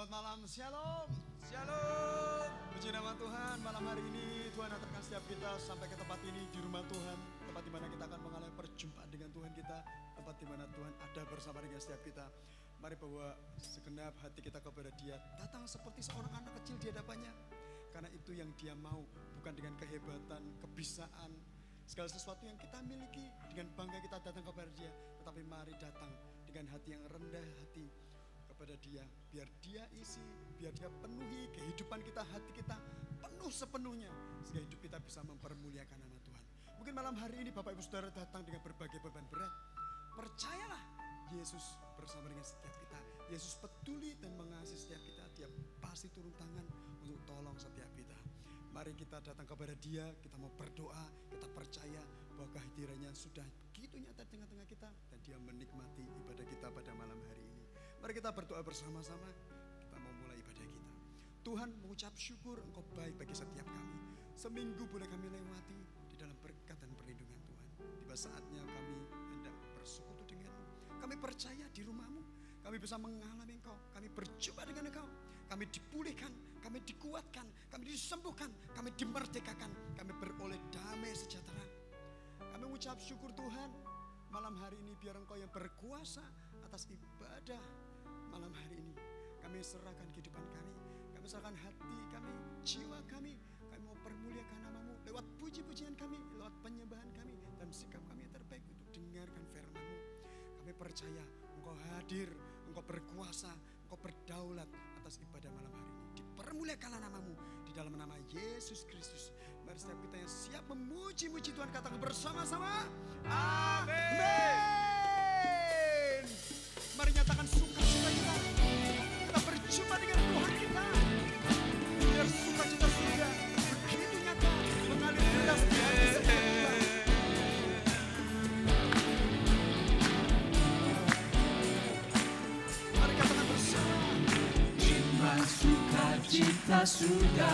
Selamat malam, shalom. Shalom. Puji nama Tuhan, malam hari ini Tuhan hantarkan setiap kita sampai ke tempat ini di rumah Tuhan. Tempat di mana kita akan mengalami perjumpaan dengan Tuhan kita. Tempat di mana Tuhan ada bersama dengan setiap kita. Mari bawa segenap hati kita kepada Dia. Datang seperti seorang anak kecil di hadapannya. Karena itu yang Dia mau, bukan dengan kehebatan, kebisaan, segala sesuatu yang kita miliki. Dengan bangga kita datang kepada Dia. Tetapi mari datang dengan hati yang rendah hati kepada Dia, biar Dia isi, biar Dia penuhi kehidupan kita, hati kita penuh sepenuhnya, sehingga hidup kita bisa mempermuliakan nama Tuhan. Mungkin malam hari ini Bapak Ibu Saudara datang dengan berbagai beban berat. Percayalah, Yesus bersama dengan setiap kita. Yesus peduli dan mengasihi setiap kita. Dia pasti turun tangan untuk tolong setiap kita. Mari kita datang kepada Dia, kita mau berdoa, kita percaya bahwa kehadirannya sudah begitu nyata di tengah-tengah kita, dan Dia menikmati ibadah kita pada malam hari ini. Mari kita berdoa bersama-sama, kita mau mulai ibadah kita. Tuhan, mengucap syukur Engkau baik bagi setiap kami. Seminggu boleh kami lewati di dalam berkat dan perlindungan Tuhan. Tiba saatnya kami hendak bersekutu denganmu. Kami percaya di rumahmu, kami bisa mengalami Engkau, kami berjumpa dengan Engkau. Kami dipulihkan, kami dikuatkan, kami disembuhkan, kami dimerdekakan, kami beroleh damai sejahtera. Kami mengucap syukur Tuhan, malam hari ini biar Engkau yang berkuasa atas ibadah malam hari ini. Kami serahkan kehidupan kami serahkan hati kami, jiwa kami mau permuliakan namamu lewat puji-pujian kami, lewat penyembahan kami, dan sikap kami yang terbaik untuk dengarkan firman-Mu. Kami percaya Engkau hadir, Engkau berkuasa, Engkau berdaulat atas ibadah malam hari ini. Dipermuliakanlah namamu di dalam nama Yesus Kristus. Mari setiap kita yang siap memuji-muji Tuhan katakan bersama-sama, amin. Mari nyatakan sukacita kita. Kita berjumpa dengan Tuhan kita. Biar sukacita surga begitu nyata mengalir deras di hati setiap kita. Mari katakan bersama. Terima sukacita surga,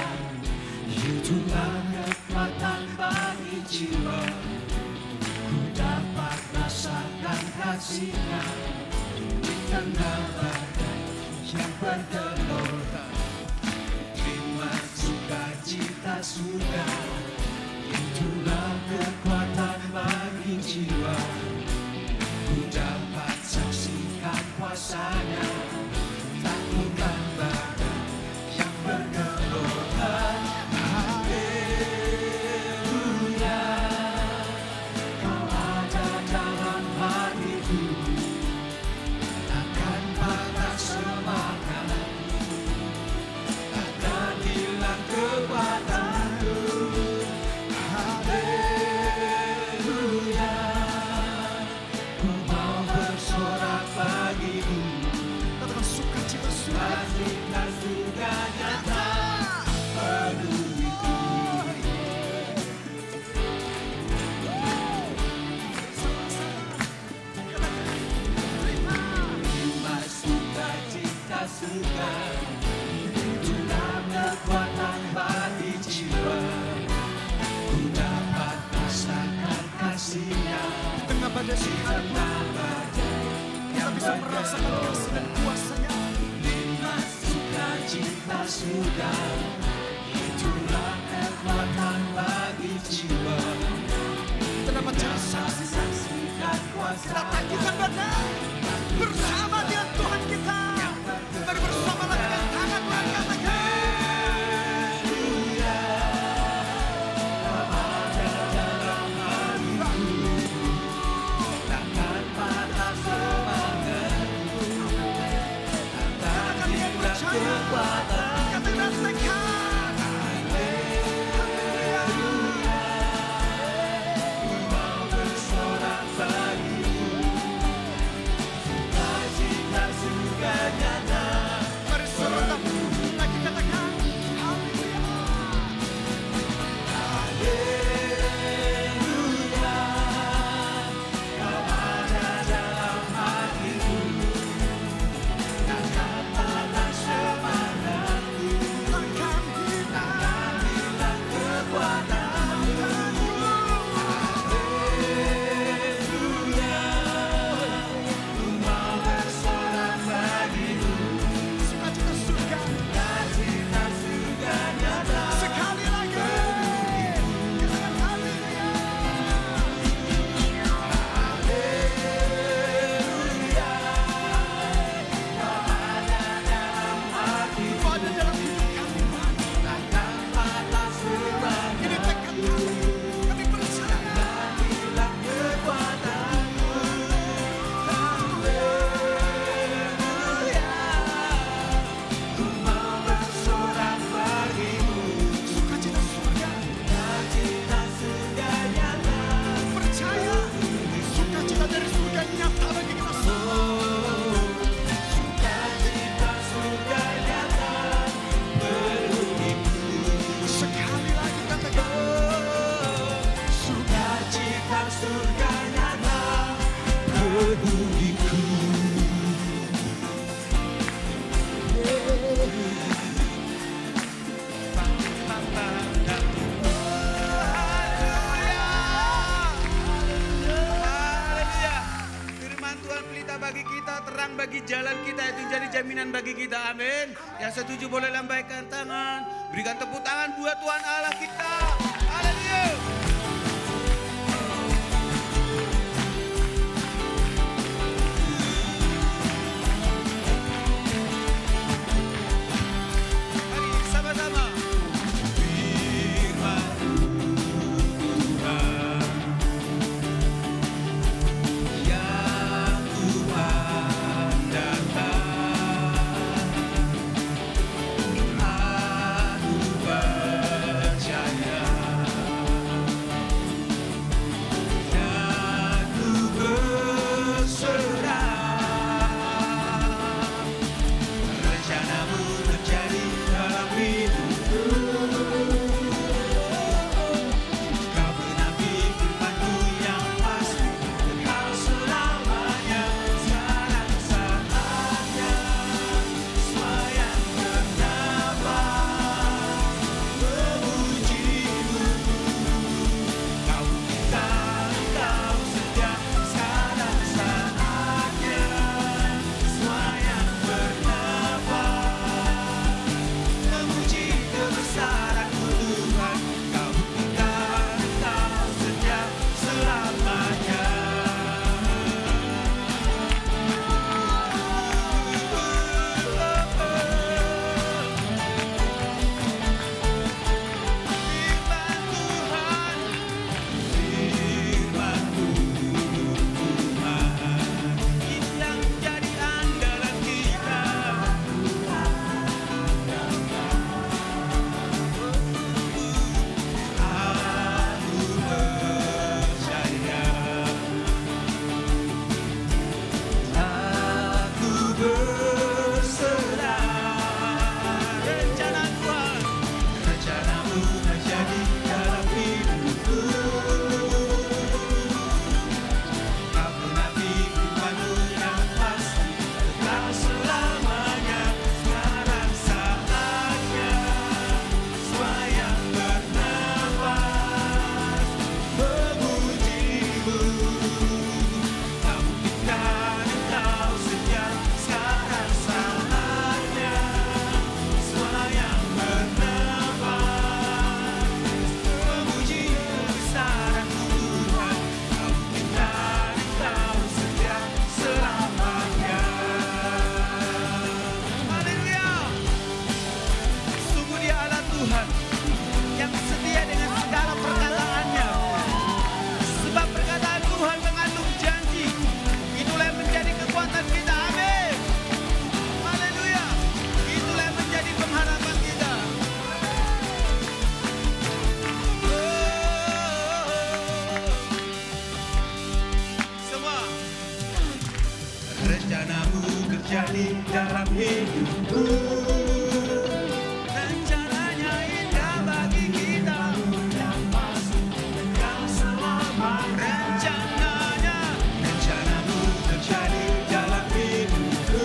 itulah kekuatan bagi jiwa. Ku dapat rasakan kasih-Nya di tengah badai yang bergelora. Terima sukacita surga, itulah kekuatan bagi jiwa. Ku dapat saksikan kuasa-Nya, takutkan badai yang bergelora. Haleluya, Kau ada dalam hatiku, takkan patah semangat, takkan hilang kekuatanku. Haleluya, ku mau bersorak bagimu. Katakan sukacita surga. Sukacita surga nyata penuhiku. Terima sukacita surga, itulah kekuatan bagi jiwa. Ku dapat rasakan kasih-Nya Di tengah badai di sekalipun tengah badai kita yang bisa merasakan kasih dan kuasa-Nya. Terima sukacita surga, itulah kekuatan bagi jiwa. Kita dapat jadi saksi, Saksikan kita kuasa tangguhkan badai bersama dengan Tuhan kita. Mari bersama lagi dengan tangan Tuhan katakan. takkan patah semangatku, takkan hilang kekuatan. Katakan rasakan. surga nyata penghuniku. Bagi kita, terang bagi jalan kita, itu jadi jaminan bagi kita, amin. Yang setuju boleh lambaikan tangan, berikan tepuk tangan buat Tuhan Allah kita, haleluya. Mari sama-sama. Rencanamu terjadi dalam hidupku. Rencananya indah bagi kita, yang pasti yang selamanya. Rencanamu terjadi dalam hidupku.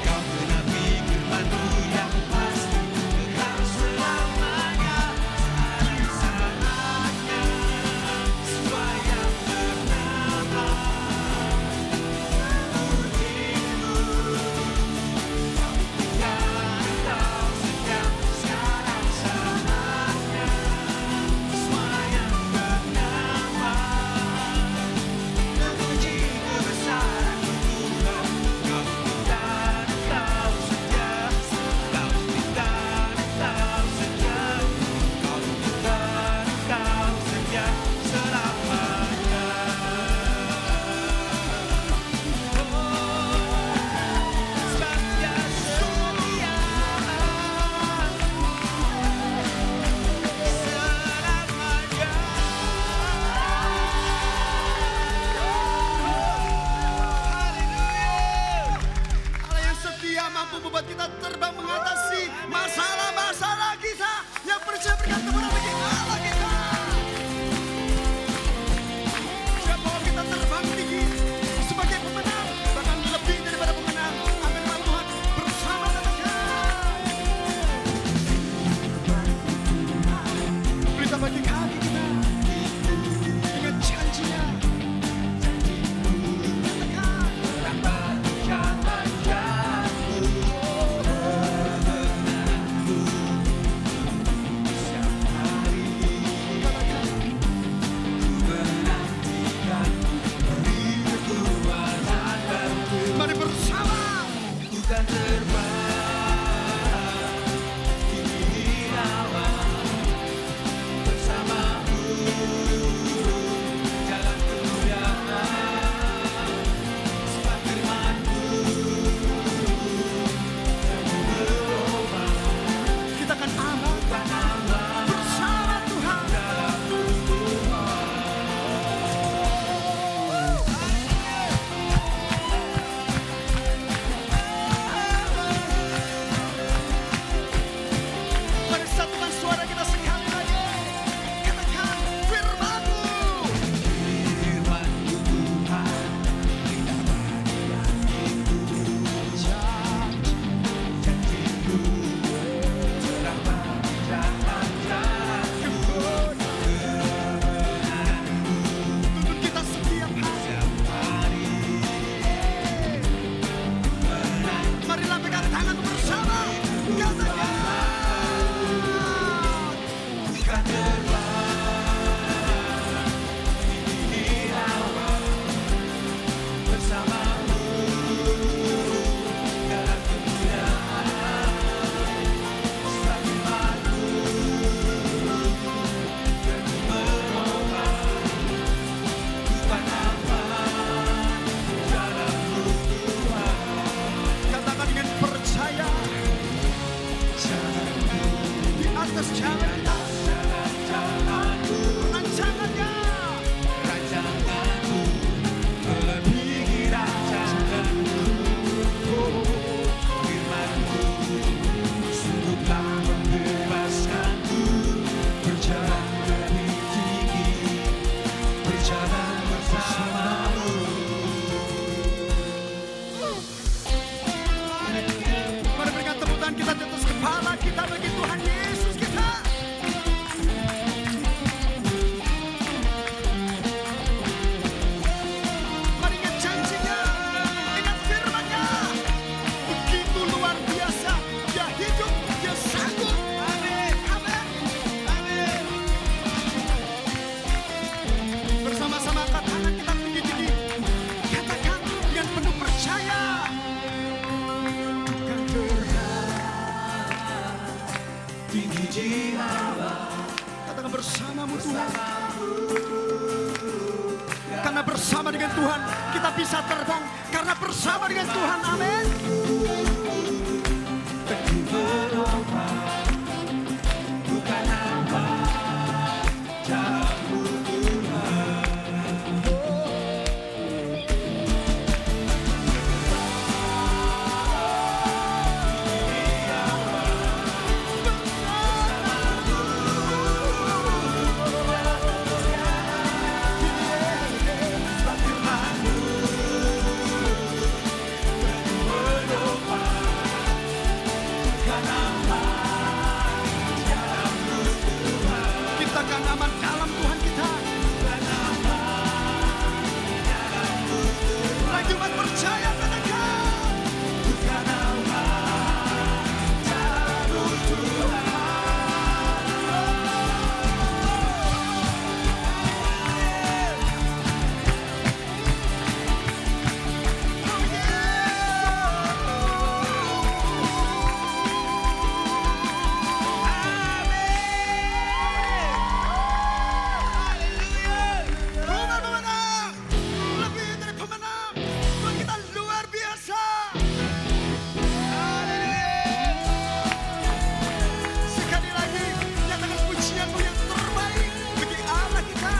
Kau genapi firman-Mu yang pasti kekal selamanya. Saatnya semua yang bernama pujimu. Karena bersama dengan Tuhan kita bisa terbang. Karena bersama dengan Tuhan, amin. Teguh menopang, bukan hamba, jalanmu Tuhan. Kita akan aman dalam Tuhan kita. Lagi umat percaya katakan, Bukan hamba, jalanmu Tuhan. Tuhan pemenang, lebih dari pemenang. Tuhan kita luar biasa. Sekali lagi nyatakan pujianmu yang terbaik bagi Allah kita.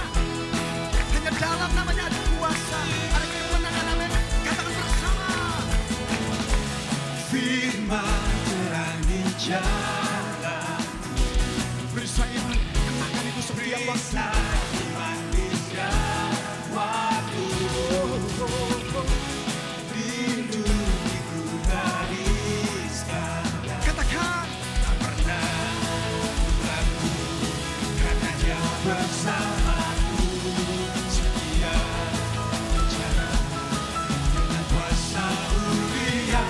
Hanya dalam namanya ada kuasa, ada kemenangan, amin. Katakan bersama. Firman terangi jalan, Beri saya iman, kenakan itu setiap waktu. manusia waktu. Lindungiku dari sekarang, Katakan, tak pernah ragu, karena Dia bersamaku. Setia bicara dengan kuasa mulia.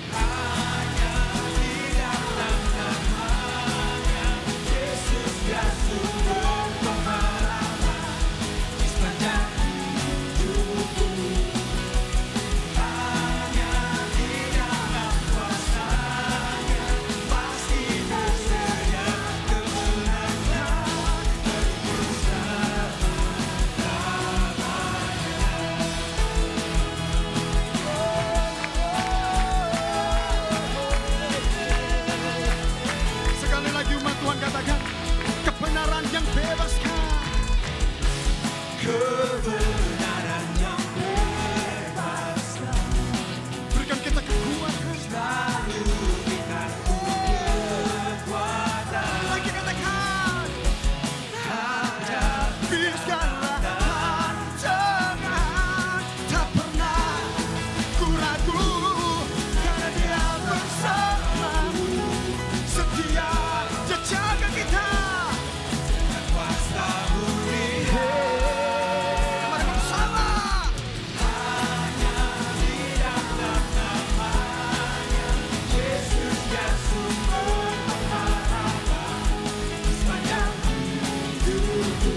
Hanya di dalam namanya Yesus dia sumber pengharapan di sepanjang hidupku. Hanya di dalam kuasanya pasti tersedia kemenangan sekali lagi umat Tuhan katakan, kebenaran yang bebaskan. kebenaran yang bebas Berikan kita kekuatan. lalu berikanku kekuatan. Lagi katakan, hadapi segala tantangan. Tak pernah ku ragu, karena Dia bersamamu. Setia Dia jaga kita. Kuasa mulia Mari bersama. di dalam namanya Yesus dia sumber pengharapan di sepanjang hidupku.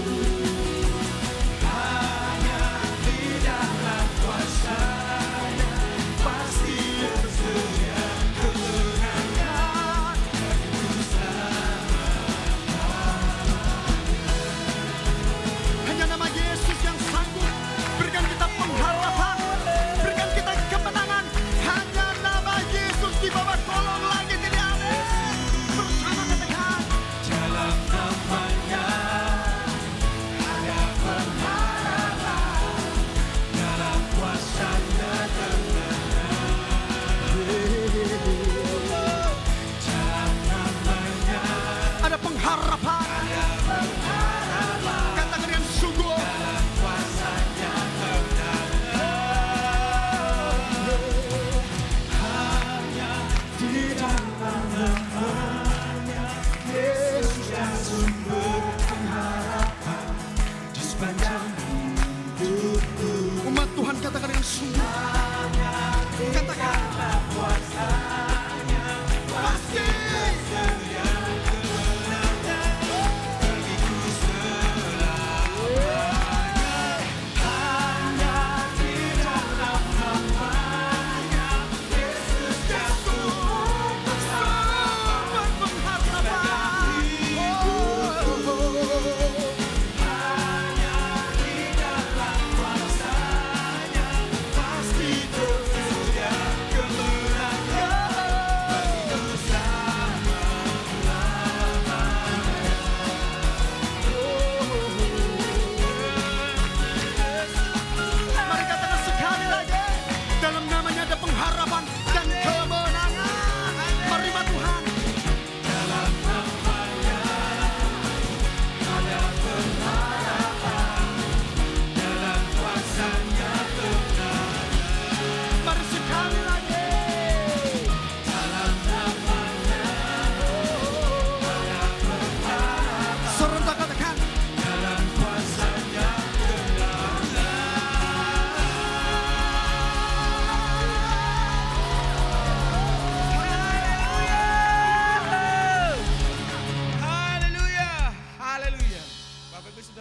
Hanya di dalam kuasanya pasti tersedia kemenangan. Hanya nama Yesus yang sanggup berikan kita pengharapan, berikan kita kemenangan. Hanya nama Yesus di bawah kolong langit ini, amin. Bersama katakan, Dalam namanya ada pengharapan, dalam kuasanya kemenangan. Dalam namanya ada pengharapan. Katakan dengan sungguh, dalam kuasanya hanya di dalam namanya Yesus yang sumber pengharapan di sepanjang hidupku. umat Tuhan katakan dengan sungguh. Katakan, Kuasanya pasti tersedia kemenangan bagiku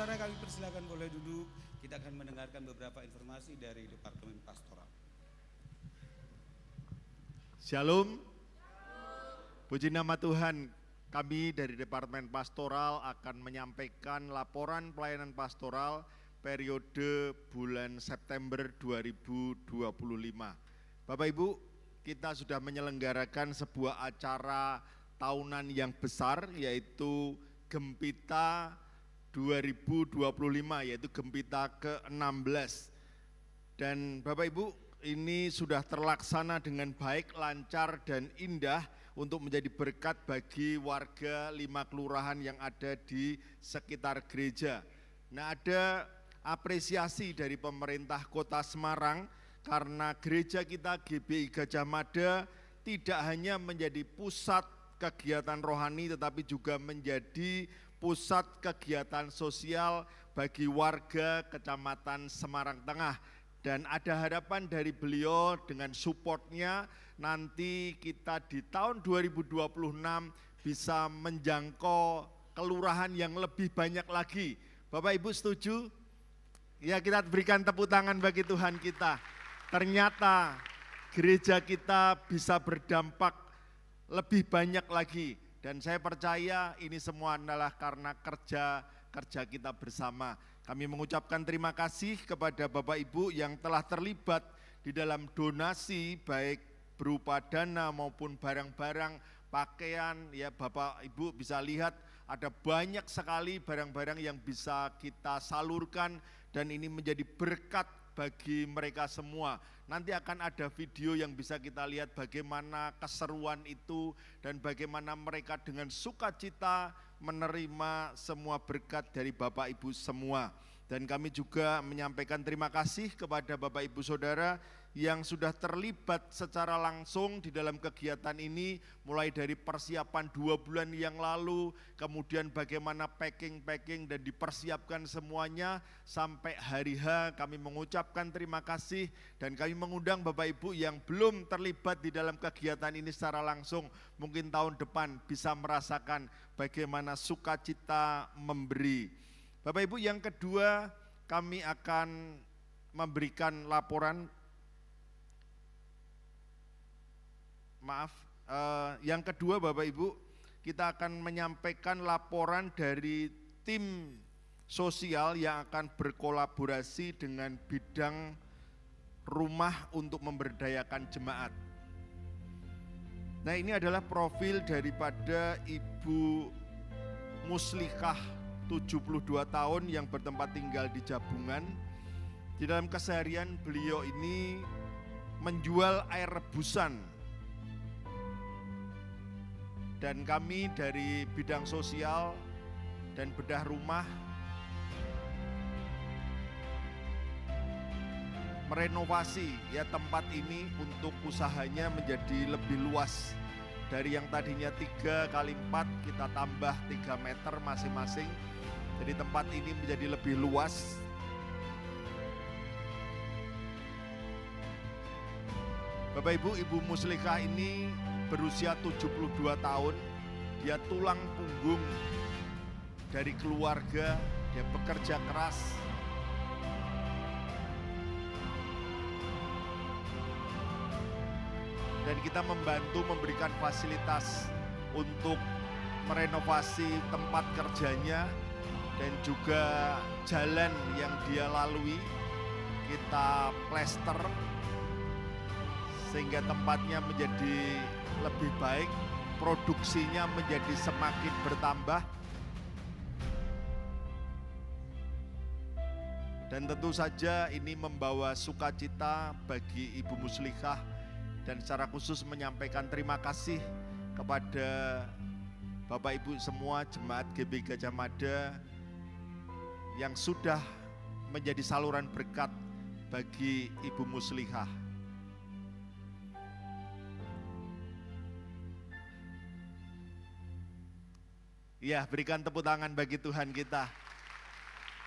saudara kami persilakan boleh duduk. Kita akan mendengarkan beberapa informasi dari Departemen Pastoral. Shalom. Puji nama Tuhan, kami dari Departemen Pastoral akan menyampaikan laporan pelayanan pastoral periode bulan September 2025. Bapak Ibu, kita sudah menyelenggarakan sebuah acara tahunan yang besar, yaitu Gempita 2025, yaitu Gempita ke-16. Dan Bapak Ibu, ini sudah terlaksana dengan baik, lancar dan indah untuk menjadi berkat bagi warga 5 kelurahan yang ada di sekitar gereja. Nah, ada apresiasi dari pemerintah Kota Semarang karena gereja kita GBI Gajah Mada tidak hanya menjadi pusat kegiatan rohani tetapi juga menjadi pusat kegiatan sosial bagi warga Kecamatan Semarang Tengah. Dan ada harapan dari beliau dengan supportnya nanti kita di tahun 2026 bisa menjangkau kelurahan yang lebih banyak lagi. Bapak Ibu setuju? Ya, kita berikan tepuk tangan bagi Tuhan kita. Ternyata gereja kita bisa berdampak lebih banyak lagi. Dan saya percaya ini semua adalah karena kerja kita bersama. Kami mengucapkan terima kasih kepada Bapak Ibu yang telah terlibat di dalam donasi baik berupa dana maupun barang-barang, pakaian. Ya, Bapak Ibu bisa lihat ada banyak sekali barang-barang yang bisa kita salurkan dan ini menjadi berkat bagi mereka semua. Nanti akan ada video yang bisa kita lihat bagaimana keseruan itu dan bagaimana mereka dengan sukacita menerima semua berkat dari Bapak Ibu semua. Dan kami juga menyampaikan terima kasih kepada Bapak Ibu Saudara yang sudah terlibat secara langsung di dalam kegiatan ini, mulai dari persiapan 2 bulan yang lalu, kemudian bagaimana packing dan dipersiapkan semuanya sampai hari H. Kami mengucapkan terima kasih dan kami mengundang Bapak Ibu yang belum terlibat di dalam kegiatan ini secara langsung, mungkin tahun depan bisa merasakan bagaimana sukacita memberi. Bapak Ibu, yang kedua kami akan memberikan laporan. Yang kedua Bapak Ibu, kita akan menyampaikan laporan dari tim sosial yang akan berkolaborasi dengan bidang rumah untuk memberdayakan jemaat. Nah, ini adalah profil daripada Ibu Muslikah 72 tahun yang bertempat tinggal di Jabungan. Di dalam keseharian beliau ini menjual air rebusan. Dan kami dari bidang sosial dan bedah rumah merenovasi ya tempat ini untuk usahanya menjadi lebih luas. Dari yang tadinya 3 kali 4 kita tambah 3 meter masing-masing. Jadi tempat ini menjadi lebih luas. Bapak Ibu, Ibu Muslikah ini berusia 72 tahun, dia tulang punggung dari keluarga, dia bekerja keras. Dan kita membantu memberikan fasilitas untuk merenovasi tempat kerjanya dan juga jalan yang dia lalui, kita plester sehingga tempatnya menjadi lebih baik, produksinya menjadi semakin bertambah. Dan tentu saja ini membawa sukacita bagi Ibu Muslikah dan secara khusus menyampaikan terima kasih kepada Bapak Ibu semua jemaat GBI Gajah Mada yang sudah menjadi saluran berkat bagi Ibu Muslikah. Ya, berikan tepuk tangan bagi Tuhan kita.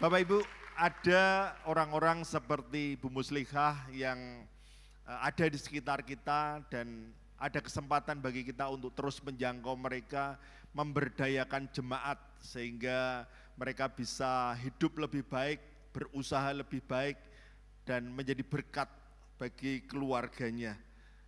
Bapak Ibu, ada orang-orang seperti Ibu Muslikah yang ada di sekitar kita dan ada kesempatan bagi kita untuk terus menjangkau mereka, memberdayakan jemaat sehingga mereka bisa hidup lebih baik, berusaha lebih baik, dan menjadi berkat bagi keluarganya.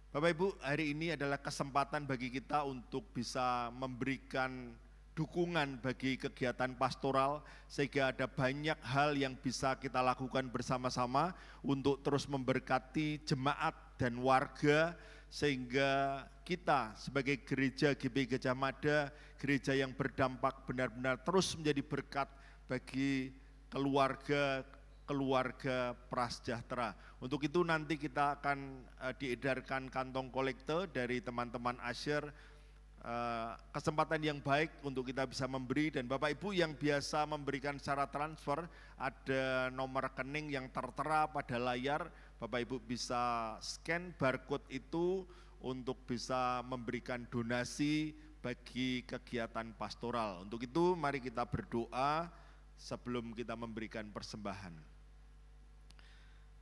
Bapak Ibu, hari ini adalah kesempatan bagi kita untuk bisa memberikan dukungan bagi kegiatan pastoral sehingga ada banyak hal yang bisa kita lakukan bersama-sama untuk terus memberkati jemaat dan warga sehingga kita sebagai gereja GBI Gajah Mada, gereja yang berdampak benar-benar terus menjadi berkat bagi keluarga prasejahtera. Untuk itu nanti kita akan diedarkan kantong kolekte dari teman-teman Asher. Kesempatan yang baik untuk kita bisa memberi, dan Bapak Ibu yang biasa memberikan secara transfer, ada nomor rekening yang tertera pada layar. Bapak Ibu bisa scan barcode itu untuk bisa memberikan donasi bagi kegiatan pastoral. Untuk itu mari kita berdoa sebelum kita memberikan persembahan.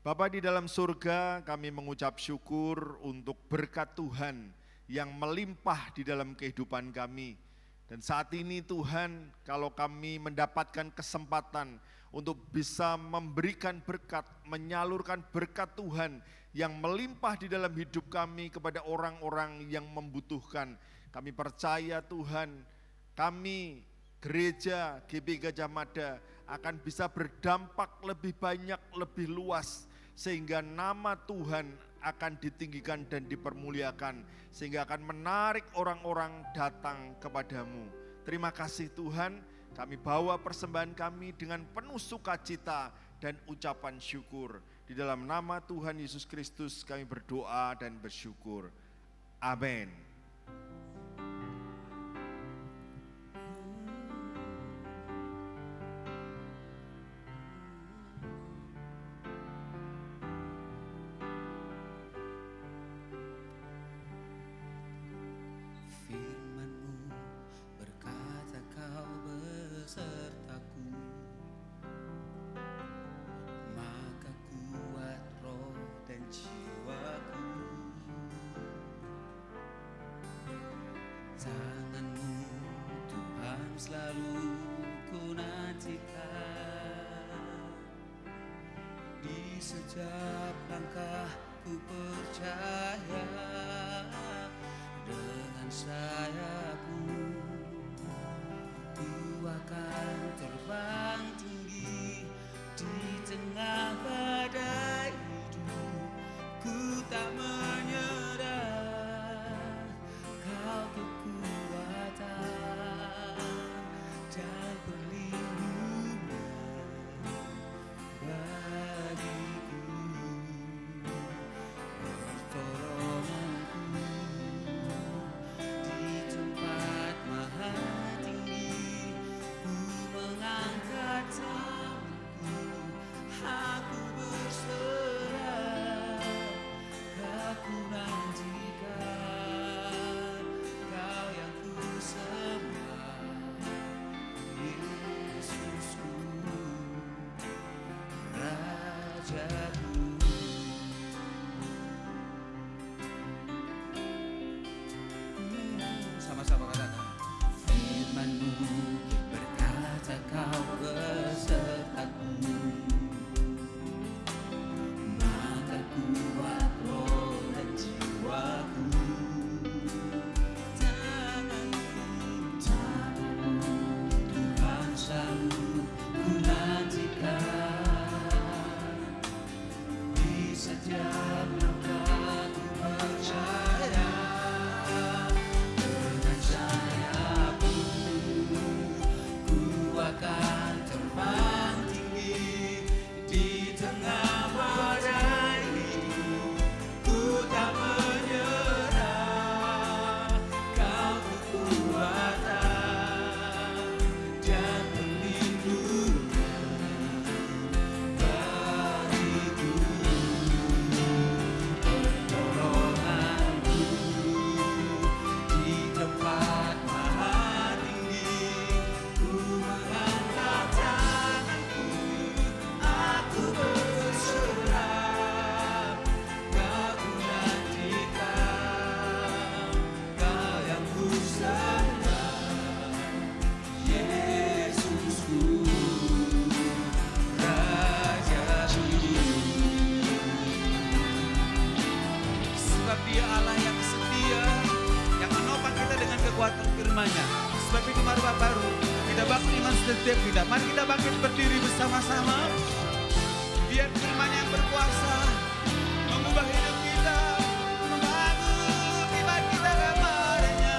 Bapa di dalam surga, kami mengucap syukur untuk berkat Tuhan yang melimpah di dalam kehidupan kami. Dan saat ini Tuhan, kalau kami mendapatkan kesempatan untuk bisa memberikan berkat, menyalurkan berkat Tuhan yang melimpah di dalam hidup kami kepada orang-orang yang membutuhkan. Kami percaya Tuhan, kami gereja GBI Gajah Mada akan bisa berdampak lebih banyak, lebih luas, sehingga nama Tuhan akan ditinggikan dan dipermuliakan, sehingga akan menarik orang-orang datang kepadamu. Terima kasih Tuhan, kami bawa persembahan kami dengan penuh sukacita dan ucapan syukur. Di dalam nama Tuhan Yesus Kristus kami berdoa dan bersyukur. Amin. Selalu ku nantikan, di setiap langkah ku percaya, dengan sayapmu ku akan terbang tinggi di tengah badai hidup. Ku tak menyerah, kau kekuatan dan perlindungan bagiku, pertolonganku di tempat setiap kita. Mari kita bangkit berdiri bersama-sama. Biar firman yang berkuasa mengubah hidup kita, membangun iman kita kepadanya.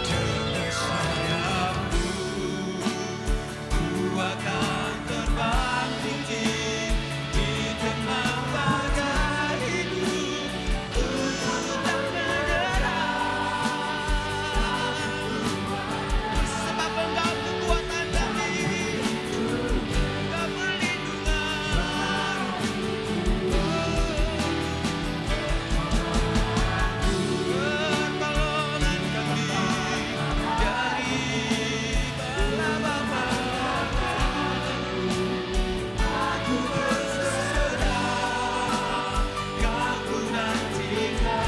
Dengan sayapmu ku akan terbang tinggi di tengah badai hidup. Ku tak menyerah, Sebab Engkau kekuatan kami, Engkau perlindungan. Pertolongan kami dari Bapa Bapa. aku bersedar, kau ku nantikan,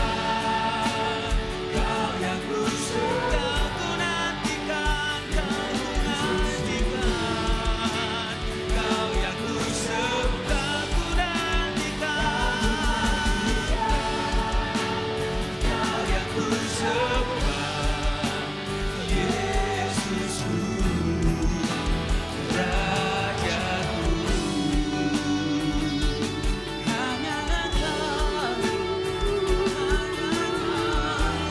kau yang ku suka. Kau ku nantikan, kau ku nantikan. Kau yang ku suka, Kau ku nantikan. kau yang ku sembah, Yesusku, Rajaku. Hanya Engkau,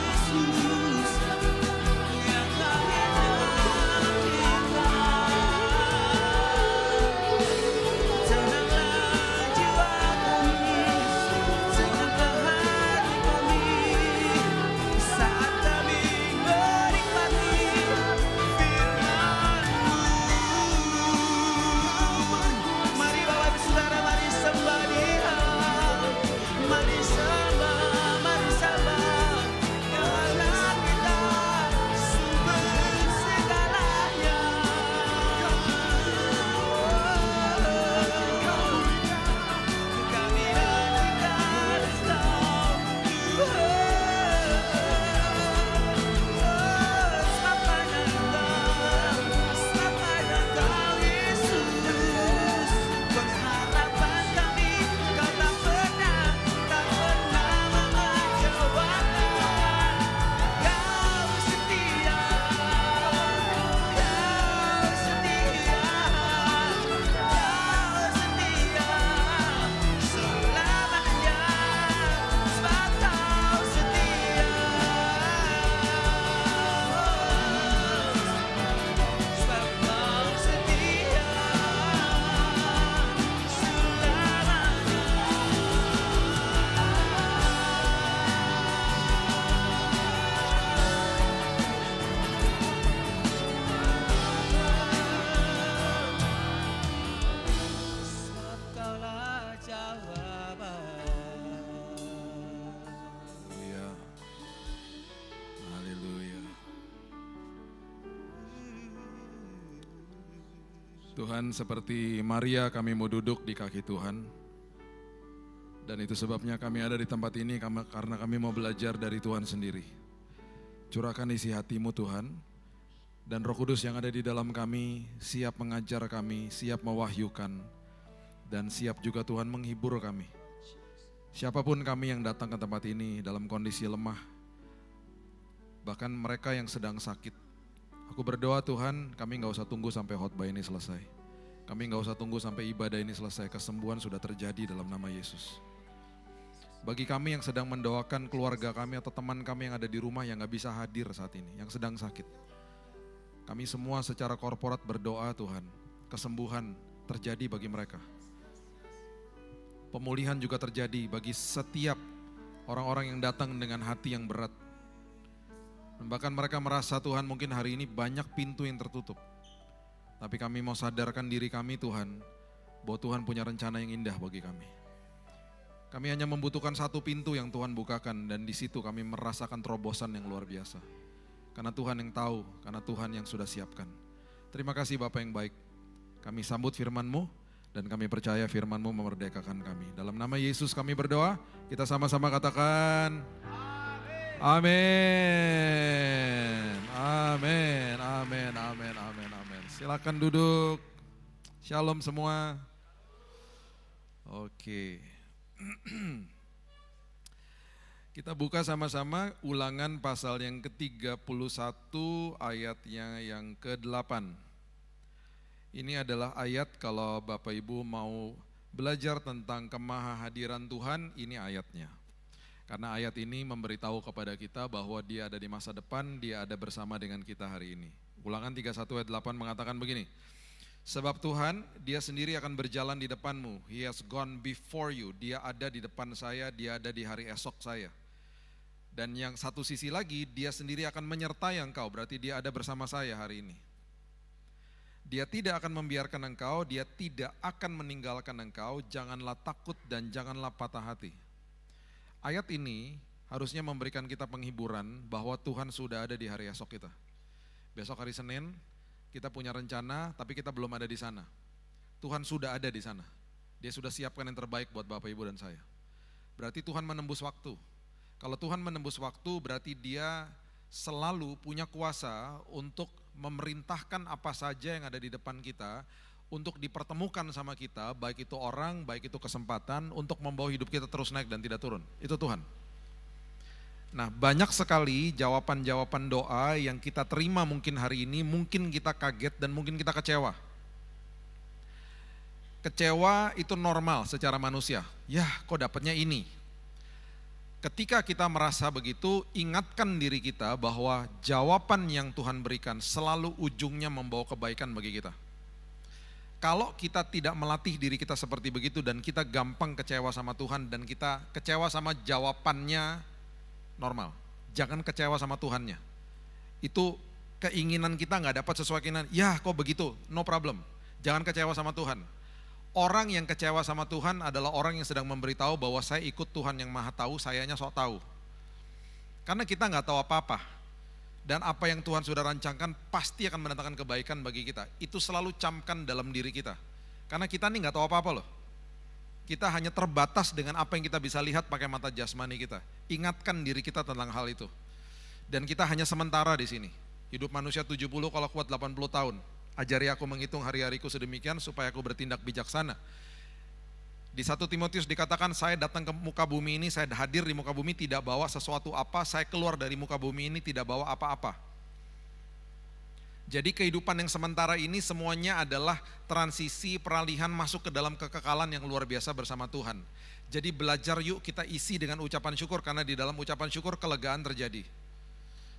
Yesus, yang kami nantikan. Senanglah jiwa kami, senanglah hati kami, saat kami menikmati firman-Mu. Mari Bapak Ibu Saudara, mari sembah Dia, mari sembah, mari sembah. Allah kita sumber segalanya. Kami nantikan Engkau, Tuhan. Sampai Engkau, Yesus. Pengharapan kami, Kau tak pernah mengecewakan. Kau setia, Kau setia, Kau setia selamanya. Sebab Kau setia, sebab Kau setia sebab Kaulah jawaban. Haleluya. Haleluya. Tuhan, seperti Maria kami mau duduk di kaki Tuhan. Dan itu sebabnya kami ada di tempat ini karena kami mau belajar dari Tuhan sendiri. Curahkan isi hati-Mu Tuhan. Dan Roh Kudus yang ada di dalam kami siap mengajar kami, siap mewahyukan. Dan siap juga Tuhan menghibur kami. Siapapun kami yang datang ke tempat ini dalam kondisi lemah, bahkan mereka yang sedang sakit. Aku berdoa Tuhan, kami gak usah tunggu sampai khotbah ini selesai. Kami gak usah tunggu sampai ibadah ini selesai, kesembuhan sudah terjadi dalam nama Yesus. Bagi kami yang sedang mendoakan keluarga kami atau teman kami yang ada di rumah yang gak bisa hadir saat ini, yang sedang sakit. Kami semua secara korporat berdoa Tuhan, kesembuhan terjadi bagi mereka. Pemulihan juga terjadi bagi setiap orang-orang yang datang dengan hati yang berat. Dan bahkan mereka merasa Tuhan mungkin hari ini banyak pintu yang tertutup. Tapi kami mau sadarkan diri kami Tuhan, bahwa Tuhan punya rencana yang indah bagi kami. Kami hanya membutuhkan satu pintu yang Tuhan bukakan dan di situ kami merasakan terobosan yang luar biasa. Karena Tuhan yang tahu, karena Tuhan yang sudah siapkan. Terima kasih Bapa yang baik. Kami sambut firman-Mu dan kami percaya firman-Mu memerdekakan kami. Dalam nama Yesus kami berdoa, kita sama-sama katakan amin. Amin. Amin. Amin. Amin. Amin. Silakan duduk. Shalom semua. Oke. Kita buka sama-sama Ulangan pasal yang ke-31 ayatnya yang ke-8. Ini adalah ayat kalau Bapak Ibu mau belajar tentang kemahahadiran Tuhan, ini ayatnya. Karena ayat ini memberitahu kepada kita bahwa Dia ada di masa depan, Dia ada bersama dengan kita hari ini. Ulangan 31 ayat 8 mengatakan begini, sebab Tuhan, Dia sendiri akan berjalan di depanmu. He has gone before you. Dia ada di depan saya, Dia ada di hari esok saya. Dan yang satu sisi lagi, Dia sendiri akan menyertai engkau, berarti Dia ada bersama saya hari ini. Dia tidak akan membiarkan engkau, Dia tidak akan meninggalkan engkau, janganlah takut dan janganlah patah hati. Ayat ini harusnya memberikan kita penghiburan bahwa Tuhan sudah ada di hari esok kita. Besok hari Senin, kita punya rencana, tapi kita belum ada di sana. Tuhan sudah ada di sana. Dia sudah siapkan yang terbaik buat Bapak Ibu dan saya. Berarti Tuhan menembus waktu. Kalau Tuhan menembus waktu, berarti Dia selalu punya kuasa untuk memerintahkan apa saja yang ada di depan kita, untuk dipertemukan sama kita, baik itu orang, baik itu kesempatan, untuk membawa hidup kita terus naik dan tidak turun. Itu Tuhan. Nah, banyak sekali jawaban-jawaban doa yang kita terima mungkin hari ini, mungkin kita kaget dan mungkin kita kecewa. Kecewa itu normal secara manusia. Ya, kok dapatnya ini? Ketika kita merasa begitu, ingatkan diri kita bahwa jawaban yang Tuhan berikan selalu ujungnya membawa kebaikan bagi kita. Kalau kita tidak melatih diri kita seperti begitu dan kita gampang kecewa sama Tuhan dan kita kecewa sama jawabannya, normal. Jangan kecewa sama Tuhannya. Itu keinginan kita nggak dapat sesuai keinginan. Ya kok begitu, no problem. Jangan kecewa sama Tuhan. Orang yang kecewa sama Tuhan adalah orang yang sedang memberitahu bahwa saya ikut Tuhan yang maha tahu, sayanya sok tahu. Karena kita nggak tahu apa-apa. Dan apa yang Tuhan sudah rancangkan pasti akan mendatangkan kebaikan bagi kita. Itu selalu camkan dalam diri kita. Karena kita nih nggak tahu apa-apa loh. Kita hanya terbatas dengan apa yang kita bisa lihat pakai mata jasmani kita. Ingatkan diri kita tentang hal itu. Dan kita hanya sementara di sini. Hidup manusia 70 kalau kuat 80 tahun. Ajari aku menghitung hari-hariku sedemikian supaya aku bertindak bijaksana. Di 1 Timotius dikatakan, saya datang ke muka bumi ini, saya hadir di muka bumi tidak bawa sesuatu apa, saya keluar dari muka bumi ini tidak bawa apa-apa. Jadi kehidupan yang sementara ini semuanya adalah transisi, peralihan masuk ke dalam kekekalan yang luar biasa bersama Tuhan. Jadi belajar yuk kita isi dengan ucapan syukur, karena di dalam ucapan syukur kelegaan terjadi.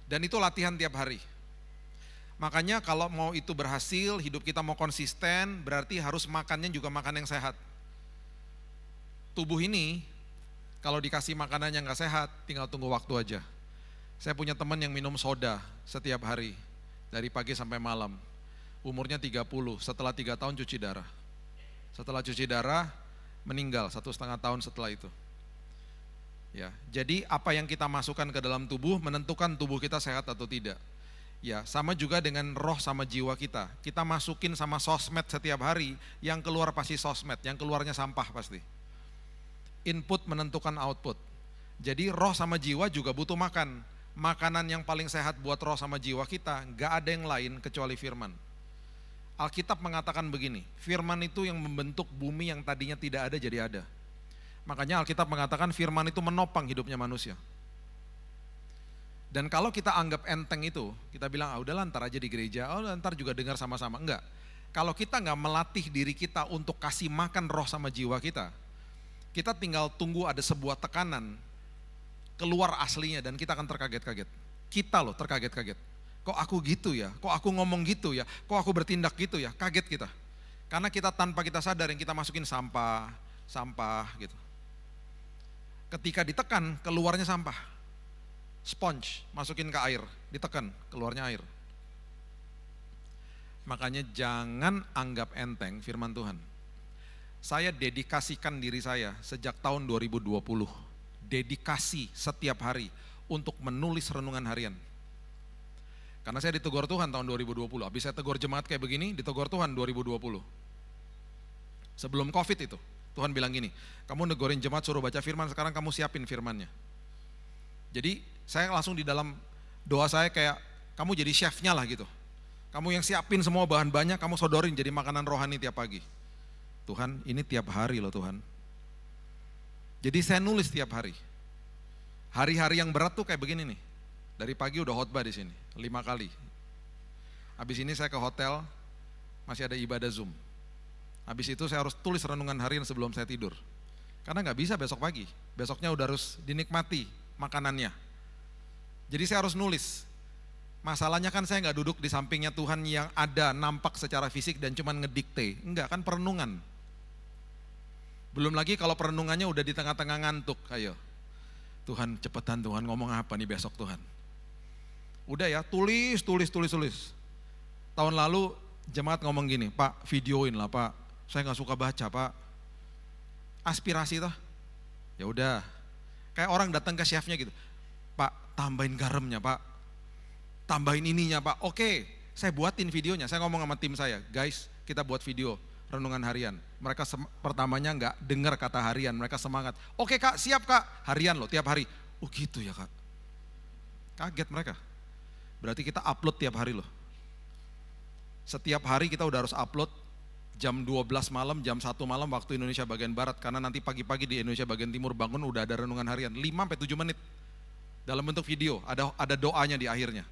Dan itu latihan tiap hari. Makanya kalau mau itu berhasil, hidup kita mau konsisten, berarti harus makannya juga makan yang sehat. Tubuh ini kalau dikasih makanan yang gak sehat, tinggal tunggu waktu aja. Saya punya teman yang minum soda setiap hari, dari pagi sampai malam. Umurnya 30, setelah 3 tahun cuci darah. Setelah cuci darah, meninggal 1,5 tahun setelah itu. Ya, jadi apa yang kita masukkan ke dalam tubuh menentukan tubuh kita sehat atau tidak. Ya, sama juga dengan roh sama jiwa kita. Kita masukin sama sosmed setiap hari, yang keluar pasti sosmed, yang keluarnya sampah pasti. Input menentukan output. Jadi roh sama jiwa juga butuh makan. Makanan yang paling sehat buat roh sama jiwa kita, gak ada yang lain kecuali firman. Alkitab mengatakan begini, firman itu yang membentuk bumi yang tadinya tidak ada jadi ada. Makanya Alkitab mengatakan firman itu menopang hidupnya manusia. Dan kalau kita anggap enteng itu, kita bilang, udahlah ntar aja di gereja, ntar juga dengar sama-sama. Enggak. Kalau kita nggak melatih diri kita untuk kasih makan roh sama jiwa kita tinggal tunggu ada sebuah tekanan, keluar aslinya dan kita akan terkaget-kaget. Kita loh terkaget-kaget. Kok aku gitu ya? Kok aku ngomong gitu ya? Kok aku bertindak gitu ya? Kaget kita. Karena kita tanpa kita sadar yang kita masukin sampah gitu. Ketika ditekan, keluarnya sampah. Sponge, masukin ke air, ditekan, keluarnya air. Makanya jangan anggap enteng firman Tuhan. Saya dedikasikan diri saya sejak tahun 2020, dedikasi setiap hari untuk menulis renungan harian. Karena saya ditegur Tuhan tahun 2020, habis saya tegur jemaat kayak begini, ditegur Tuhan 2020. Sebelum COVID itu, Tuhan bilang gini, kamu negorin jemaat suruh baca firman, sekarang kamu siapin firmannya. Jadi saya langsung di dalam doa saya kayak, kamu jadi chefnya lah gitu. Kamu yang siapin semua bahan-bahannya, kamu sodorin jadi makanan rohani tiap pagi. Tuhan, ini tiap hari loh Tuhan. Jadi saya nulis tiap hari. Hari-hari yang berat tuh kayak begini nih. Dari pagi udah khotbah di sini, 5 kali. Habis ini saya ke hotel, masih ada ibadah Zoom. Habis itu saya harus tulis renungan harian sebelum saya tidur. Karena nggak bisa besok pagi, besoknya udah harus dinikmati makanannya. Jadi saya harus nulis. Masalahnya kan saya nggak duduk di sampingnya Tuhan yang ada nampak secara fisik dan cuman ngedikte. Enggak, kan perenungan. Belum lagi kalau perenungannya udah di tengah-tengah ngantuk, ayo. Tuhan cepetan Tuhan ngomong apa nih besok Tuhan. Udah ya, tulis. Tahun lalu jemaat ngomong gini, Pak videoin lah Pak, saya nggak suka baca Pak. Aspirasi toh, ya udah. Kayak orang datang ke chefnya gitu, Pak tambahin garamnya Pak, tambahin ininya Pak. Oke, saya buatin videonya, saya ngomong sama tim saya, guys kita buat video renungan harian. Mereka pertamanya nggak dengar kata harian, mereka semangat. Oke Kak, siap Kak, harian loh tiap hari. Oh gitu ya Kak, kaget mereka. Berarti kita upload tiap hari loh. Setiap hari kita udah harus upload jam 12 malam, jam 1 malam waktu Indonesia bagian Barat. Karena nanti pagi-pagi di Indonesia bagian Timur bangun udah ada renungan harian 5-7 menit. Dalam bentuk video, ada doanya di akhirnya.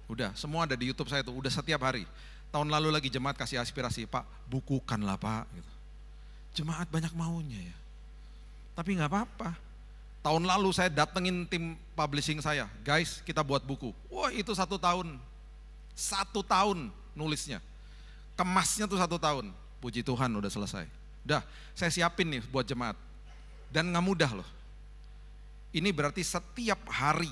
Udah, semua ada di YouTube saya tuh, udah setiap hari. Tahun lalu lagi jemaat kasih aspirasi, Pak bukukan lah Pak. Gitu. Jemaat banyak maunya ya. Tapi gak apa-apa. Tahun lalu saya datengin tim publishing saya, guys kita buat buku. Wah itu 1 tahun. 1 tahun nulisnya. Kemasnya tuh 1 tahun. Puji Tuhan udah selesai. Udah saya siapin nih buat jemaat. Dan gak mudah loh. Ini berarti setiap hari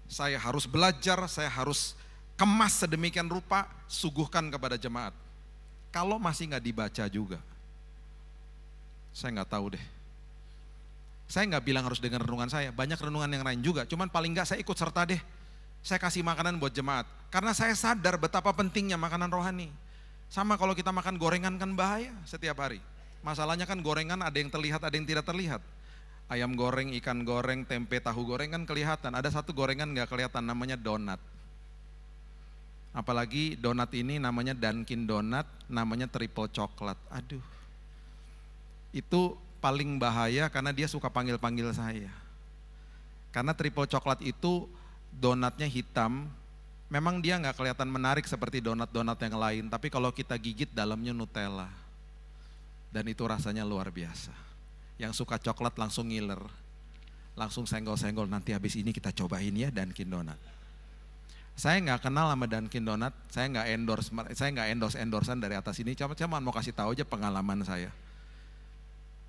saya harus belajar, saya harus kemas sedemikian rupa, suguhkan kepada jemaat. Kalau masih gak dibaca juga, saya gak tahu deh. Saya gak bilang harus dengan renungan saya, banyak renungan yang lain juga, cuman paling gak saya ikut serta deh. Saya kasih makanan buat jemaat, karena saya sadar betapa pentingnya makanan rohani. Sama kalau kita makan gorengan kan bahaya setiap hari. Masalahnya kan gorengan ada yang terlihat, ada yang tidak terlihat. Ayam goreng, ikan goreng, tempe, tahu goreng kan kelihatan. Ada satu gorengan gak kelihatan, namanya donat. Apalagi donat ini namanya Dunkin Donat, namanya triple coklat. Aduh, itu paling bahaya karena dia suka panggil-panggil saya. Karena triple coklat itu donatnya hitam, memang dia gak kelihatan menarik seperti donat-donat yang lain, tapi kalau kita gigit dalamnya Nutella. Dan itu rasanya luar biasa. Yang suka coklat langsung ngiler, langsung senggol-senggol, nanti habis ini kita cobain ya Dunkin Donat. Saya nggak kenal sama Dunkin Donat, saya nggak endorse-endorsean dari atas ini, cuma mau kasih tahu aja pengalaman saya.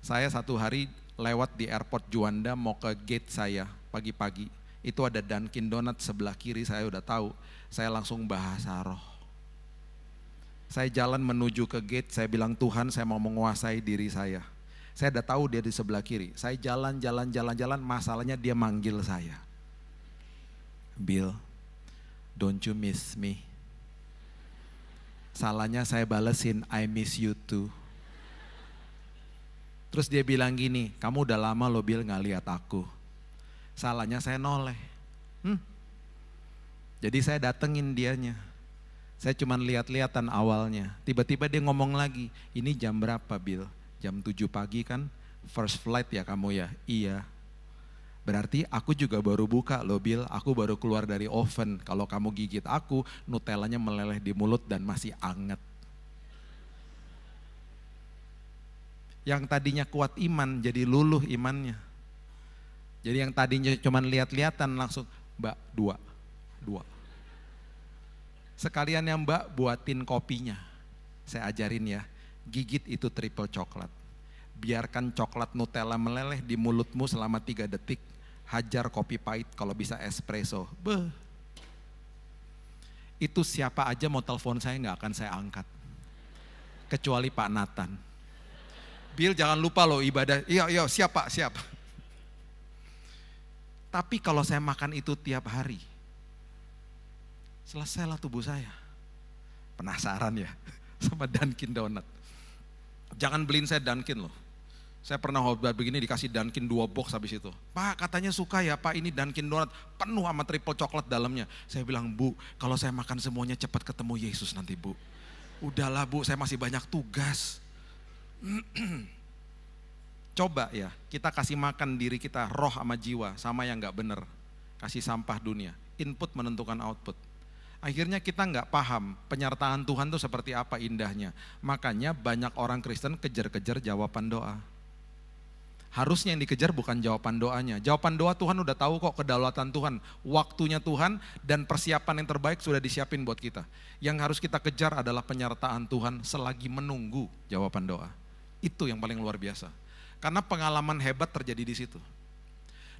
Saya 1 hari lewat di airport Juanda mau ke gate saya pagi-pagi, itu ada Dunkin Donat sebelah kiri, saya udah tahu, saya langsung bahasa roh. Saya jalan menuju ke gate, saya bilang Tuhan saya mau menguasai diri saya. Saya udah tahu dia di sebelah kiri, saya jalan, masalahnya dia manggil saya. Bill, don't you miss me? Salahnya saya balesin, I miss you too. Terus dia bilang gini, kamu udah lama lo Bill gak lihat aku. Salahnya saya noleh. Jadi saya datengin dianya. Saya cuman lihat-lihatan awalnya. Tiba-tiba dia ngomong lagi, ini jam berapa Bill? Jam 7 pagi kan? First flight ya kamu ya? Iya. Berarti aku juga baru buka loh Bill, aku baru keluar dari oven. Kalau kamu gigit aku, Nutellanya meleleh di mulut dan masih anget. Yang tadinya kuat iman jadi luluh imannya. Jadi yang tadinya cuman lihat-lihatan langsung, Mbak 2. Sekalian ya Mbak buatin kopinya. Saya ajarin ya, gigit itu triple coklat. Biarkan coklat Nutella meleleh di mulutmu selama 3 detik. Hajar kopi pahit kalau bisa espresso. Beuh. Itu siapa aja mau telepon saya gak akan saya angkat. Kecuali Pak Nathan. Bill jangan lupa loh ibadah. Iya siap Pak, siap. Tapi kalau saya makan itu tiap hari, selesailah tubuh saya. Penasaran ya sama Dunkin Donat. Jangan beliin saya Dunkin loh. Saya pernah khotbah begini dikasih Dunkin 2 box habis itu. Pak katanya suka ya Pak ini Dunkin Donat penuh sama triple coklat dalamnya. Saya bilang Bu kalau saya makan semuanya cepat ketemu Yesus nanti Bu. Udahlah Bu saya masih banyak tugas. Coba ya, kita kasih makan diri kita, roh sama jiwa, sama yang gak bener. Kasih sampah dunia, input menentukan output. Akhirnya kita nggak paham penyertaan Tuhan itu seperti apa indahnya. Makanya banyak orang Kristen kejar-kejar jawaban doa. Harusnya yang dikejar bukan jawaban doanya. Jawaban doa Tuhan udah tahu kok, kedaulatan Tuhan, waktunya Tuhan, dan persiapan yang terbaik sudah disiapin buat kita. Yang harus kita kejar adalah penyertaan Tuhan selagi menunggu jawaban doa. Itu yang paling luar biasa. Karena pengalaman hebat terjadi di situ.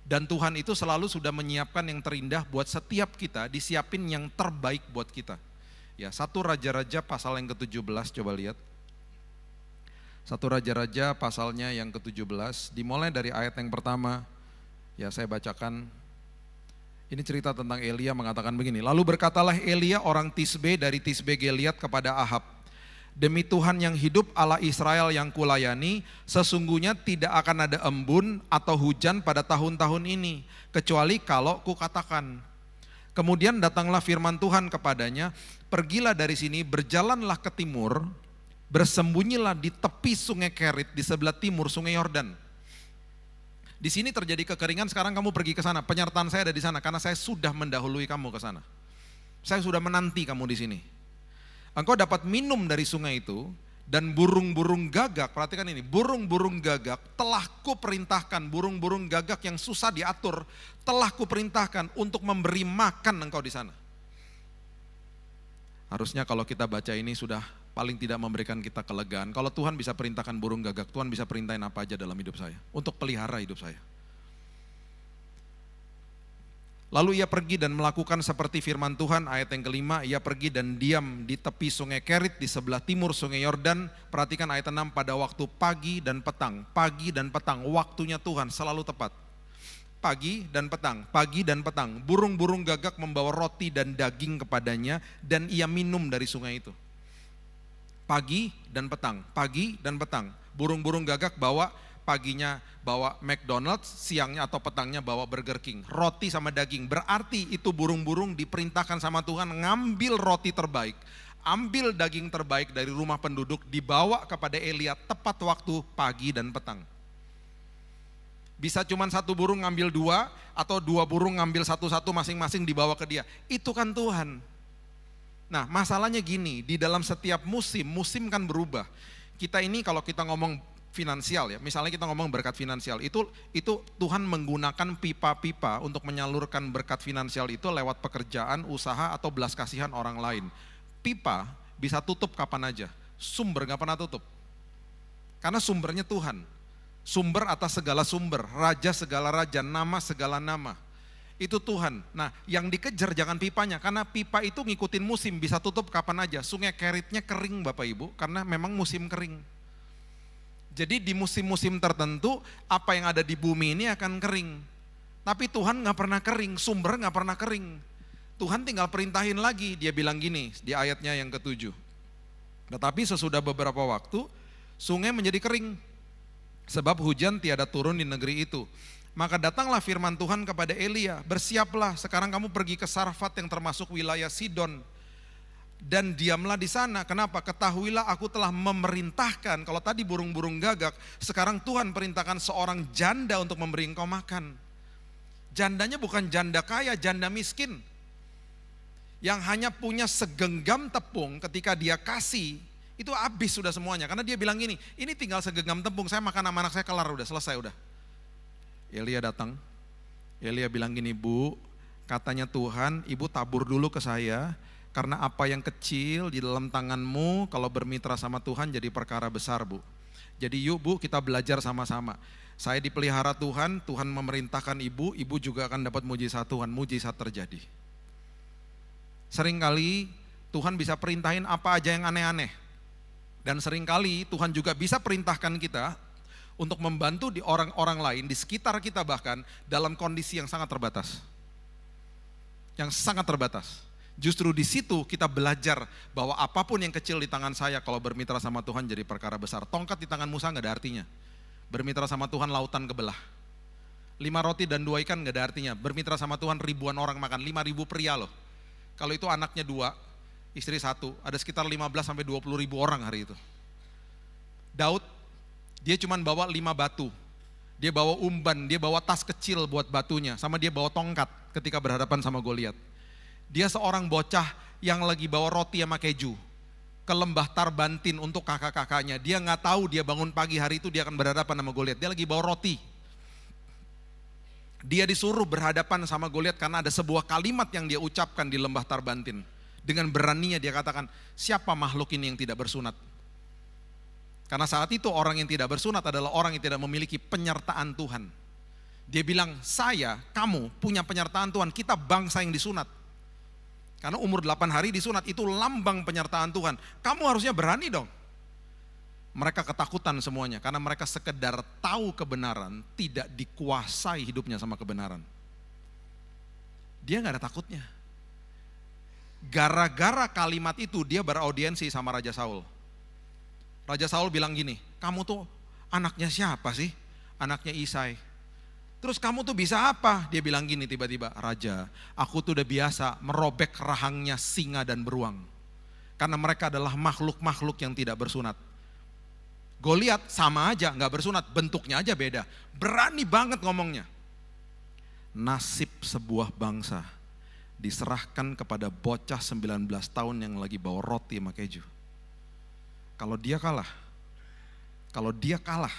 Dan Tuhan itu selalu sudah menyiapkan yang terindah buat setiap kita, disiapin yang terbaik buat kita. Ya, 1 Raja-Raja pasal yang ke-17, coba lihat. 1 Raja-Raja pasalnya yang ke-17, dimulai dari ayat yang pertama. Ya, saya bacakan. Ini cerita tentang Elia mengatakan begini. Lalu berkatalah Elia orang Tisbe dari Tisbe Gilead kepada Ahab, demi Tuhan yang hidup Allah Israel yang kulayani, sesungguhnya tidak akan ada embun atau hujan pada tahun-tahun ini, kecuali kalau kukatakan. Kemudian datanglah firman Tuhan kepadanya, pergilah dari sini, berjalanlah ke timur, bersembunyilah di tepi sungai Kerit, di sebelah timur sungai Yordan. Di sini terjadi kekeringan, sekarang kamu pergi ke sana, penyertaan saya ada di sana, karena saya sudah mendahului kamu ke sana. Saya sudah menanti kamu di sini. Engkau dapat minum dari sungai itu, dan burung-burung gagak, perhatikan ini, burung-burung gagak telah kuperintahkan, burung-burung gagak yang susah diatur, telah kuperintahkan untuk memberi makan engkau di sana. Harusnya kalau kita baca ini sudah paling tidak memberikan kita kelegaan. Kalau Tuhan bisa perintahkan burung gagak, Tuhan bisa perintahin apa aja dalam hidup saya, untuk pelihara hidup saya. Lalu ia pergi dan melakukan seperti firman Tuhan, ayat yang kelima, ia pergi dan diam di tepi sungai Kerit di sebelah timur sungai Yordan. Perhatikan ayat 6, pada waktu pagi dan petang, waktunya Tuhan selalu tepat. Pagi dan petang, burung-burung gagak membawa roti dan daging kepadanya dan ia minum dari sungai itu. Pagi dan petang, burung-burung gagak paginya bawa McDonald's, siangnya atau petangnya bawa Burger King, roti sama daging. Berarti itu burung-burung diperintahkan sama Tuhan ngambil roti terbaik, ambil daging terbaik dari rumah penduduk, dibawa kepada Elia tepat waktu pagi dan petang. Bisa cuma satu burung ngambil dua, atau dua burung ngambil satu-satu masing-masing dibawa ke dia. Itu kan Tuhan. Nah, masalahnya gini, di dalam setiap musim kan berubah. Kita ini kalau kita ngomong finansial ya, misalnya kita ngomong berkat finansial, itu Tuhan menggunakan pipa-pipa untuk menyalurkan berkat finansial itu lewat pekerjaan, usaha, atau belas kasihan orang lain. Pipa bisa tutup kapan aja, sumber gak pernah tutup. Karena sumbernya Tuhan, sumber atas segala sumber, raja segala raja, nama segala nama. Itu Tuhan. Nah, yang dikejar jangan pipanya, karena pipa itu ngikutin musim, bisa tutup kapan aja. Sungai Keritnya kering Bapak Ibu, karena memang musim kering. Jadi di musim-musim tertentu, apa yang ada di bumi ini akan kering. Tapi Tuhan gak pernah kering, sumber gak pernah kering. Tuhan tinggal perintahin lagi, dia bilang gini di ayatnya yang ke-7. Tetapi sesudah beberapa waktu, sungai menjadi kering, sebab hujan tiada turun di negeri itu. Maka datanglah firman Tuhan kepada Elia, bersiaplah, sekarang kamu pergi ke Sarfat yang termasuk wilayah Sidon, dan diamlah di sana. Kenapa? Ketahuilah aku telah memerintahkan, kalau tadi burung-burung gagak, sekarang Tuhan perintahkan seorang janda untuk memberi engkau makan. Jandanya bukan janda kaya, janda miskin, yang hanya punya segenggam tepung. Ketika dia kasih, itu habis sudah semuanya. Karena dia bilang gini, ini tinggal segenggam tepung, saya makan sama anak saya kelar, udah selesai udah. Elia datang, Elia bilang gini, Bu, katanya Tuhan, ibu tabur dulu ke saya, karena apa yang kecil di dalam tanganmu kalau bermitra sama Tuhan jadi perkara besar, Bu. Jadi yuk Bu, kita belajar sama-sama. Saya dipelihara Tuhan, Tuhan memerintahkan ibu, ibu juga akan dapat mujizat Tuhan, mujizat terjadi. Seringkali Tuhan bisa perintahin apa aja yang aneh-aneh. Dan seringkali Tuhan juga bisa perintahkan kita untuk membantu di orang-orang lain, di sekitar kita bahkan, dalam kondisi yang sangat terbatas. Yang sangat terbatas. Justru di situ kita belajar bahwa apapun yang kecil di tangan saya kalau bermitra sama Tuhan jadi perkara besar. Tongkat di tangan Musa gak ada artinya. Bermitra sama Tuhan lautan kebelah. 5 roti dan 2 ikan gak ada artinya. Bermitra sama Tuhan ribuan orang makan, 5.000 pria loh. Kalau itu anaknya 2, istri 1, ada sekitar 15-20 ribu orang hari itu. Daud, dia cuma bawa 5 batu, Dia bawa umban, dia bawa tas kecil buat batunya, sama dia bawa tongkat ketika berhadapan sama Goliat. Dia seorang bocah yang lagi bawa roti sama keju ke lembah Tarbantin untuk kakak-kakaknya. Dia nggak tahu dia bangun pagi hari itu dia akan berhadapan sama Goliat. Dia lagi bawa roti. Dia disuruh berhadapan sama Goliat karena ada sebuah kalimat yang dia ucapkan di lembah Tarbantin. Dengan beraninya dia katakan, siapa makhluk ini yang tidak bersunat? Karena saat itu orang yang tidak bersunat adalah orang yang tidak memiliki penyertaan Tuhan. Dia bilang, kamu punya penyertaan Tuhan, kita bangsa yang disunat. Karena umur 8 hari disunat, itu lambang penyertaan Tuhan. Kamu harusnya berani dong. Mereka ketakutan semuanya, karena mereka sekedar tahu kebenaran, tidak dikuasai hidupnya sama kebenaran. Dia gak ada takutnya. Gara-gara kalimat itu dia beraudiensi sama Raja Saul. Raja Saul bilang gini, kamu tuh anaknya siapa sih? Anaknya Isai. Terus kamu tuh bisa apa? Dia bilang gini tiba-tiba, Raja, aku tuh udah biasa merobek rahangnya singa dan beruang. Karena mereka adalah makhluk-makhluk yang tidak bersunat. Goliat sama aja, gak bersunat, bentuknya aja beda. Berani banget ngomongnya. Nasib sebuah bangsa diserahkan kepada bocah 19 tahun yang lagi bawa roti sama keju. Kalau dia kalah,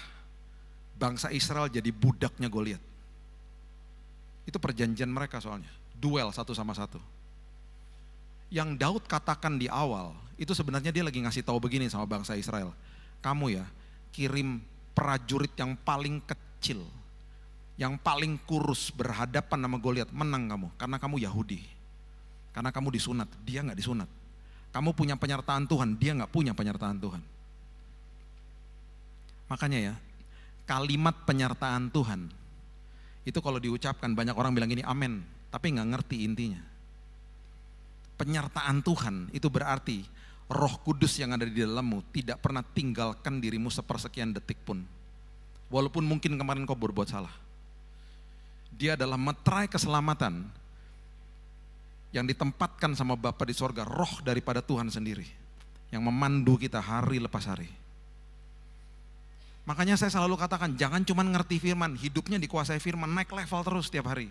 bangsa Israel jadi budaknya Goliat. Itu perjanjian mereka soalnya, duel satu sama satu. Yang Daud katakan di awal, itu sebenarnya dia lagi ngasih tahu begini sama bangsa Israel. Kamu ya, kirim prajurit yang paling kecil, yang paling kurus berhadapan sama Goliat, menang kamu. Karena kamu Yahudi, karena kamu disunat, dia gak disunat. Kamu punya penyertaan Tuhan, dia gak punya penyertaan Tuhan. Makanya ya, kalimat penyertaan Tuhan, itu kalau diucapkan banyak orang bilang gini, amin, tapi gak ngerti intinya. Penyertaan Tuhan itu berarti Roh Kudus yang ada di dalammu tidak pernah tinggalkan dirimu sepersekian detik pun. Walaupun mungkin kemarin kau berbuat salah. Dia adalah meterai keselamatan yang ditempatkan sama Bapa di sorga, roh daripada Tuhan sendiri, yang memandu kita hari lepas hari. Makanya saya selalu katakan, jangan cuma ngerti firman, hidupnya dikuasai firman, naik level terus setiap hari.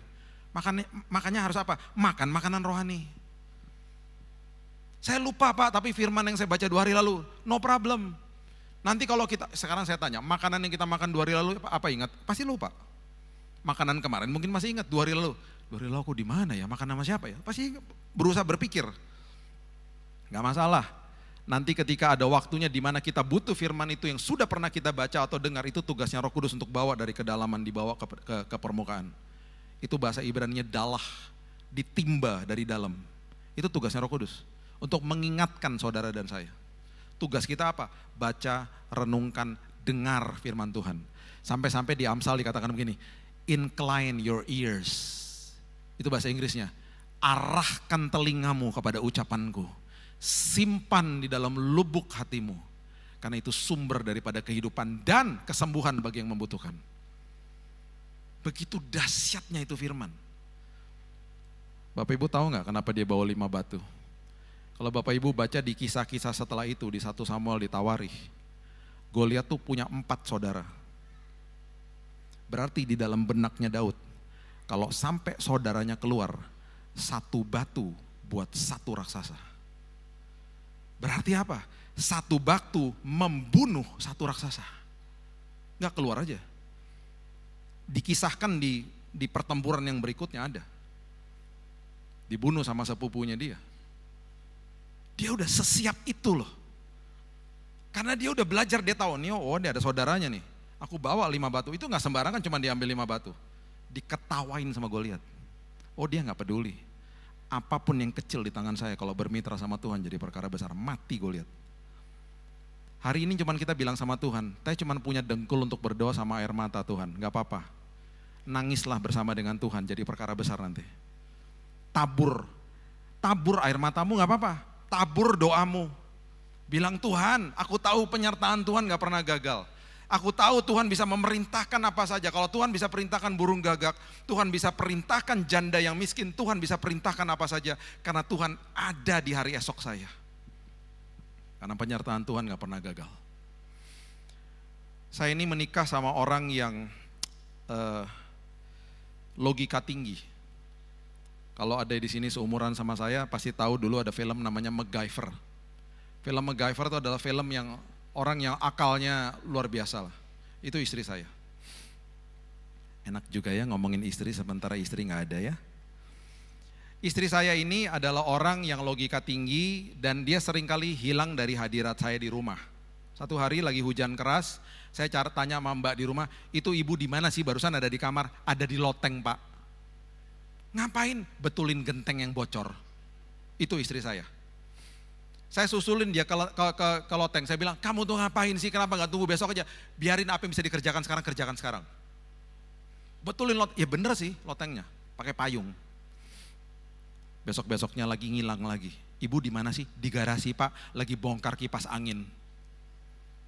Makanya harus apa? Makan makanan rohani. Saya lupa Pak, tapi firman yang saya baca 2 hari lalu, no problem. Nanti kalau sekarang saya tanya, makanan yang kita makan 2 hari lalu apa ingat? Pasti lupa. Makanan kemarin mungkin masih ingat 2 hari lalu. 2 hari lalu aku di mana ya, makan sama siapa ya? Pasti berusaha berpikir. Gak masalah. Nanti ketika ada waktunya di mana kita butuh firman itu yang sudah pernah kita baca atau dengar, itu tugasnya Roh Kudus untuk bawa dari kedalaman, dibawa ke permukaan. Itu bahasa Ibraninya dalah, ditimba dari dalam. Itu tugasnya Roh Kudus untuk mengingatkan saudara dan saya. Tugas kita apa? Baca, renungkan, dengar firman Tuhan. Sampai-sampai di Amsal dikatakan begini, incline your ears. Itu bahasa Inggrisnya, arahkan telingamu kepada ucapanku, simpan di dalam lubuk hatimu, karena itu sumber daripada kehidupan dan kesembuhan bagi yang membutuhkan. Begitu dahsyatnya itu firman. Bapak Ibu tahu gak kenapa dia bawa 5 batu? Kalau Bapak Ibu baca di kisah-kisah setelah itu, di 1 Samuel ditawari, Goliat tuh punya 4 saudara. Berarti di dalam benaknya Daud, kalau sampai saudaranya keluar, 1 batu buat 1 raksasa. Berarti apa? 1 batu membunuh 1 raksasa. Gak keluar aja. Dikisahkan di pertempuran yang berikutnya ada. Dibunuh sama sepupunya dia. Dia udah sesiap itu loh. Karena dia udah belajar, dia tahu nih, oh dia ada saudaranya nih. Aku bawa 5 batu, itu gak sembarangan cuma diambil 5 batu. Diketawain sama Goliat. Oh dia gak peduli. Apapun yang kecil di tangan saya kalau bermitra sama Tuhan jadi perkara besar. Mati Goliat. Hari ini cuman kita bilang sama Tuhan, saya cuman punya dengkul untuk berdoa sama air mata Tuhan. Gak apa-apa. Nangislah bersama dengan Tuhan jadi perkara besar nanti. Tabur air matamu gak apa-apa. Tabur doamu. Bilang Tuhan, aku tahu penyertaan Tuhan gak pernah gagal. Aku tahu Tuhan bisa memerintahkan apa saja. Kalau Tuhan bisa perintahkan burung gagak, Tuhan bisa perintahkan janda yang miskin, Tuhan bisa perintahkan apa saja. Karena Tuhan ada di hari esok saya. Karena penyertaan Tuhan gak pernah gagal. Saya ini menikah sama orang yang logika tinggi. Kalau ada di sini seumuran sama saya pasti tahu dulu ada film namanya MacGyver. Film MacGyver itu adalah film yang orang yang akalnya luar biasa lah. Itu istri saya. Enak juga ya ngomongin istri sementara istri nggak ada ya. Istri saya ini adalah orang yang logika tinggi dan dia seringkali hilang dari hadirat saya di rumah. Satu hari lagi hujan keras, saya tanya sama mbak di rumah, itu ibu di mana sih? Barusan ada di kamar, ada di loteng pak. Ngapain? Betulin genteng yang bocor. Itu istri saya. Saya susulin dia ke loteng, saya bilang, kamu tuh ngapain sih? Kenapa gak tunggu besok aja? Biarin apa yang bisa dikerjakan sekarang, kerjakan sekarang. Betulin loteng, ya bener sih lotengnya, pakai payung. Besok-besoknya lagi ngilang lagi. Ibu di mana sih? Di garasi pak, lagi bongkar kipas angin.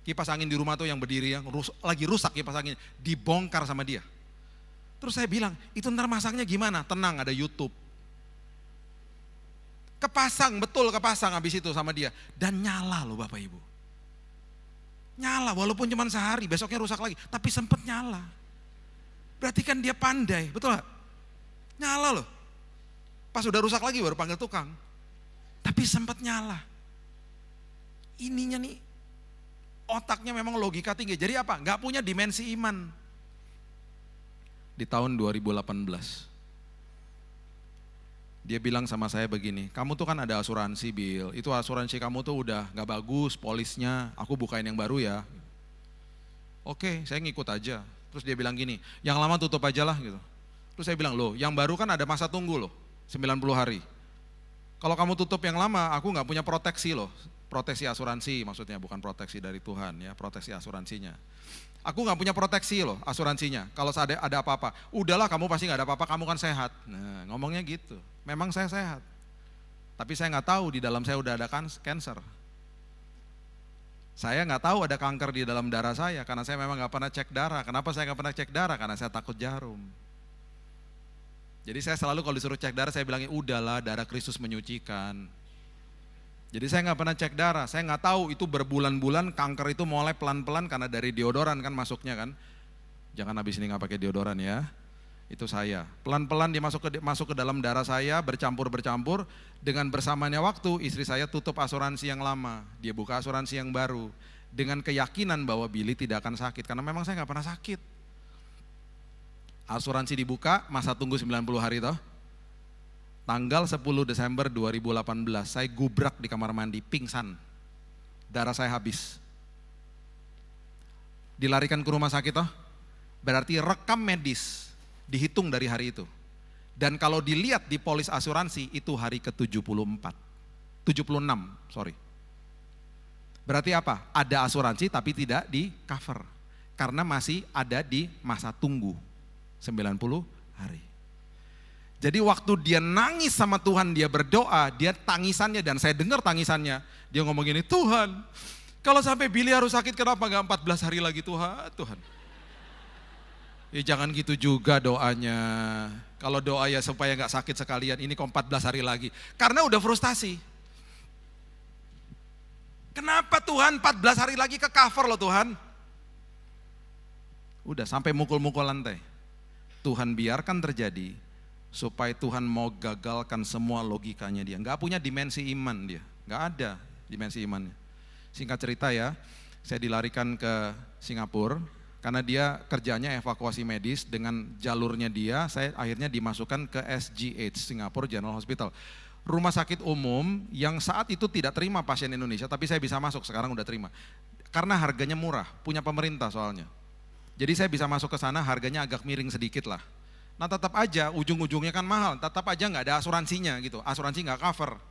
Kipas angin di rumah tuh yang berdiri, yang lagi rusak kipas angin, dibongkar sama dia. Terus saya bilang, itu ntar masangnya gimana? Tenang, ada YouTube. Kepasang, betul kepasang habis itu sama dia. Dan nyala loh Bapak Ibu. Nyala, walaupun cuma sehari, besoknya rusak lagi. Tapi sempat nyala. Berarti kan dia pandai, betul gak? Nyala loh. Pas udah rusak lagi baru panggil tukang. Tapi sempat nyala. Ininya nih, otaknya memang logika tinggi. Jadi apa? Gak punya dimensi iman. Di tahun 2018, dia bilang sama saya begini, kamu tuh kan ada asuransi Bill, itu asuransi kamu tuh udah gak bagus polisnya, aku bukain yang baru ya. Oke, saya ngikut aja. Terus dia bilang gini, yang lama tutup aja lah gitu. Terus saya bilang, loh yang baru kan ada masa tunggu loh, 90 hari. Kalau kamu tutup yang lama, aku gak punya proteksi loh. Proteksi asuransi maksudnya, bukan proteksi dari Tuhan ya, proteksi asuransinya. Aku gak punya proteksi loh asuransinya, kalau ada apa-apa. Udahlah kamu pasti gak ada apa-apa, kamu kan sehat. Nah ngomongnya gitu, memang saya sehat. Tapi saya gak tahu di dalam saya udah ada cancer. Saya gak tahu ada kanker di dalam darah saya, karena saya memang gak pernah cek darah. Kenapa saya gak pernah cek darah? Karena saya takut jarum. Jadi saya selalu kalau disuruh cek darah, saya bilangin udahlah darah Kristus menyucikan. Jadi saya nggak pernah cek darah, saya nggak tahu itu berbulan-bulan kanker itu mulai pelan-pelan karena dari deodoran kan masuknya kan. Jangan habis ini nggak pakai deodoran ya. Itu saya. Pelan-pelan dia masuk ke dalam darah saya, bercampur-bercampur. Dengan bersamanya waktu, istri saya tutup asuransi yang lama, dia buka asuransi yang baru. Dengan keyakinan bahwa Billy tidak akan sakit, karena memang saya nggak pernah sakit. Asuransi dibuka, masa tunggu 90 hari toh. Tanggal 10 Desember 2018, saya gubrak di kamar mandi, pingsan. Darah saya habis. Dilarikan ke rumah sakit toh, berarti rekam medis dihitung dari hari itu. Dan kalau dilihat di polis asuransi itu hari ke-76, sorry. Berarti apa? Ada asuransi tapi tidak di cover. Karena masih ada di masa tunggu, 90 hari. Jadi waktu dia nangis sama Tuhan, dia berdoa, dia tangisannya dan saya dengar tangisannya. Dia ngomong gini, Tuhan, kalau sampai Billy harus sakit kenapa gak 14 hari lagi Tuhan. Ya jangan gitu juga doanya. Kalau doa ya supaya gak sakit sekalian, ini kok 14 hari lagi. Karena udah frustasi. Kenapa Tuhan 14 hari lagi ke cover loh Tuhan. Udah sampai mukul-mukul lantai. Tuhan biarkan terjadi. Supaya Tuhan mau gagalkan semua logikanya dia. Gak punya dimensi iman dia, gak ada dimensi imannya. Singkat cerita ya, saya dilarikan ke Singapura, karena dia kerjanya evakuasi medis dengan jalurnya dia, saya akhirnya dimasukkan ke SGH, Singapore General Hospital. Rumah sakit umum yang saat itu tidak terima pasien Indonesia, tapi saya bisa masuk, sekarang udah terima. Karena harganya murah, punya pemerintah soalnya. Jadi saya bisa masuk ke sana, harganya agak miring sedikit lah. Nah tetap aja ujung-ujungnya kan mahal, tetap aja nggak ada asuransinya gitu, asuransi nggak cover.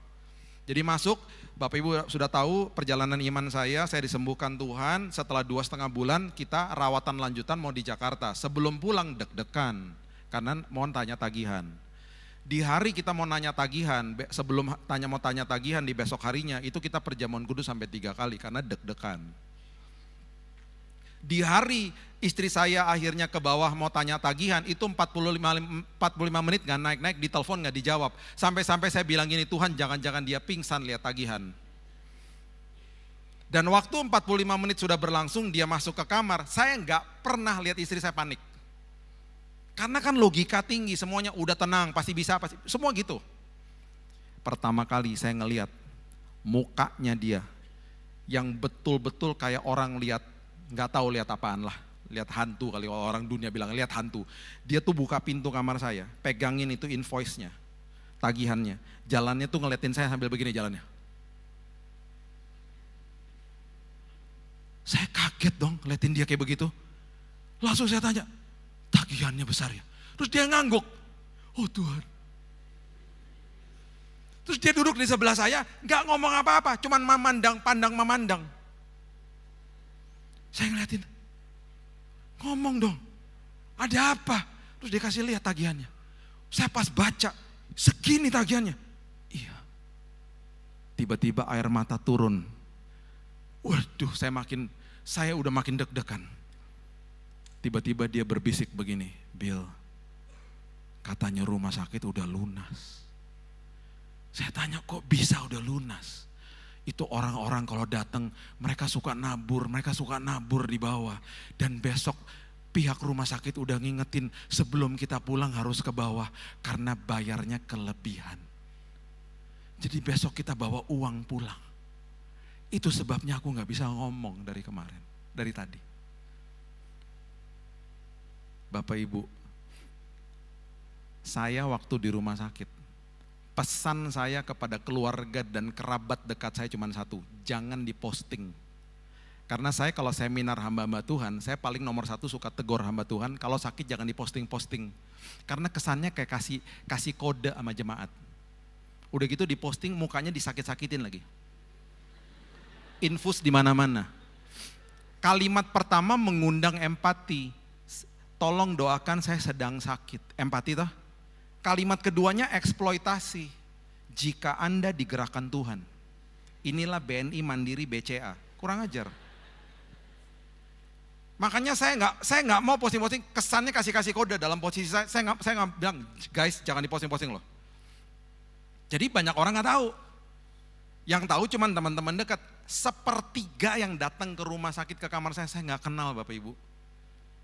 Jadi masuk, Bapak Ibu sudah tahu perjalanan iman saya disembuhkan Tuhan, setelah 2,5 bulan kita rawatan lanjutan mau di Jakarta. Sebelum pulang deg-degan, karena mau tanya tagihan. Di hari kita mau nanya tagihan, sebelum mau tanya tagihan di besok harinya, itu kita perjamuan kudus sampai 3 kali karena deg-degan. Di hari istri saya akhirnya ke bawah mau tanya tagihan, itu 45 menit gak naik-naik, ditelepon gak dijawab. Sampai-sampai saya bilang gini, Tuhan jangan-jangan dia pingsan lihat tagihan. Dan waktu 45 menit sudah berlangsung, dia masuk ke kamar, saya gak pernah lihat istri saya panik. Karena kan logika tinggi, semuanya udah tenang, pasti bisa, pasti semua gitu. Pertama kali saya ngelihat mukanya dia yang betul-betul kayak orang lihat, nggak tahu lihat apaan lah, lihat hantu kali orang dunia bilang lihat hantu. Dia tuh buka pintu kamar saya, pegangin itu invoice-nya, tagihannya, jalannya tuh ngeliatin saya sambil begini jalannya. Saya kaget dong ngeliatin dia kayak begitu. Langsung saya tanya, tagihannya besar ya? Terus dia ngangguk, oh Tuhan. Terus dia duduk di sebelah saya, gak ngomong apa-apa, cuman memandang. Saya ngeliatin, ngomong dong, ada apa? Terus dia kasih lihat tagihannya. Saya pas baca, segini tagihannya. Iya. Tiba-tiba air mata turun. Waduh, saya udah makin deg-degan. Tiba-tiba dia berbisik begini, Bill, katanya rumah sakit udah lunas. Saya tanya kok bisa udah lunas? Itu orang-orang kalau datang mereka suka nabur di bawah. Dan besok pihak rumah sakit udah ngingetin sebelum kita pulang harus ke bawah karena bayarnya kelebihan. Jadi besok kita bawa uang pulang. Itu sebabnya aku gak bisa ngomong dari kemarin, dari tadi. Bapak Ibu, saya waktu di rumah sakit, pesan saya kepada keluarga dan kerabat dekat saya cuma satu, jangan diposting. Karena saya kalau seminar hamba-hamba Tuhan, saya paling nomor satu suka tegur hamba Tuhan, kalau sakit jangan diposting-posting. Karena kesannya kayak kasih kode sama jemaat. Udah gitu diposting mukanya disakit-sakitin lagi. Infus di mana-mana. Kalimat pertama mengundang empati. Tolong doakan saya sedang sakit. Empati toh? Kalimat keduanya eksploitasi. Jika Anda digerakkan Tuhan. Inilah BNI Mandiri BCA. Kurang ajar. Makanya saya nggak mau posting-posting. Kesannya kasih kode dalam posisi saya. Saya nggak bilang guys jangan diposting-posting loh. Jadi banyak orang nggak tahu. Yang tahu cuman teman-teman dekat. Sepertiga yang datang ke rumah sakit ke kamar saya nggak kenal Bapak Ibu.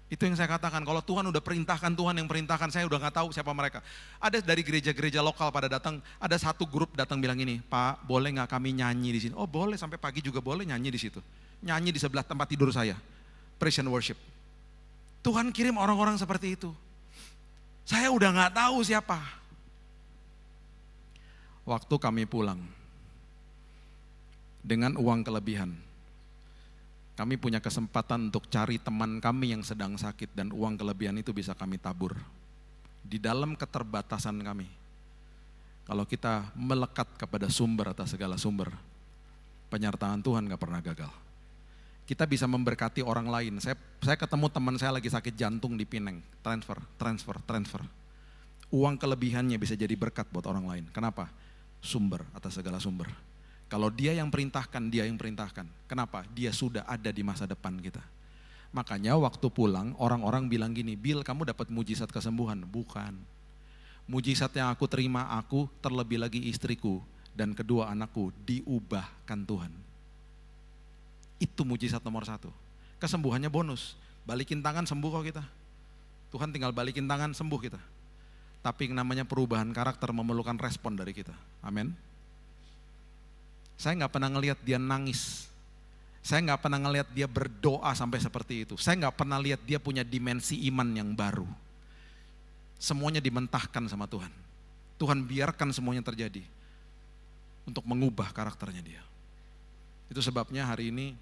Itu yang saya katakan, kalau Tuhan udah perintahkan, Tuhan yang perintahkan, saya udah gak tahu siapa mereka. Ada dari gereja-gereja lokal pada datang, ada satu grup datang bilang ini, Pak boleh gak kami nyanyi di sini? Oh boleh, sampai pagi juga boleh nyanyi di situ. Nyanyi di sebelah tempat tidur saya, praise and worship. Tuhan kirim orang-orang seperti itu. Saya udah gak tahu siapa. Waktu kami pulang, dengan uang kelebihan, kami punya kesempatan untuk cari teman kami yang sedang sakit dan uang kelebihan itu bisa kami tabur. Di dalam keterbatasan kami, kalau kita melekat kepada sumber atas segala sumber, penyertaan Tuhan gak pernah gagal. Kita bisa memberkati orang lain. Saya ketemu teman saya lagi sakit jantung di Pineng, transfer. Uang kelebihannya bisa jadi berkat buat orang lain. Kenapa? Sumber atas segala sumber. Kalau dia yang perintahkan, dia yang perintahkan. Kenapa? Dia sudah ada di masa depan kita. Makanya waktu pulang orang-orang bilang gini, Bill kamu dapat mujizat kesembuhan. Bukan. Mujizat yang aku terima, aku terlebih lagi istriku dan kedua anakku diubahkan Tuhan. Itu mujizat nomor satu. Kesembuhannya bonus. Balikin tangan sembuh kok kita. Tuhan tinggal balikin tangan sembuh kita. Tapi yang namanya perubahan karakter memerlukan respon dari kita. Amin. Saya gak pernah ngelihat dia nangis. Saya gak pernah ngelihat dia berdoa sampai seperti itu. Saya gak pernah lihat dia punya dimensi iman yang baru. Semuanya dimentahkan sama Tuhan. Tuhan biarkan semuanya terjadi. Untuk mengubah karakternya dia. Itu sebabnya hari ini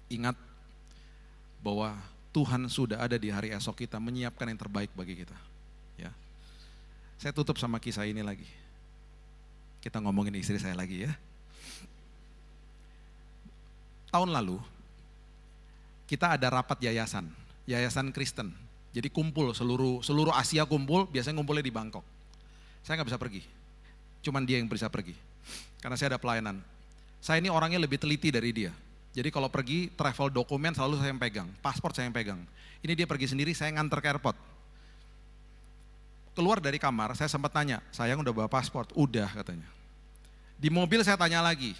ingat bahwa Tuhan sudah ada di hari esok kita menyiapkan yang terbaik bagi kita. Ya. Saya tutup sama kisah ini lagi. Kita ngomongin istri saya lagi ya. Tahun lalu kita ada rapat yayasan Kristen. Jadi kumpul seluruh Asia kumpul, biasanya ngumpulnya di Bangkok. Saya nggak bisa pergi, cuman dia yang bisa pergi. Karena saya ada pelayanan. Saya ini orangnya lebih teliti dari dia. Jadi kalau pergi travel dokumen selalu saya yang pegang, paspor saya yang pegang. Ini dia pergi sendiri, saya nganter ke airport. Keluar dari kamar, saya sempat tanya, sayang udah bawa paspor? Udah katanya. Di mobil saya tanya lagi,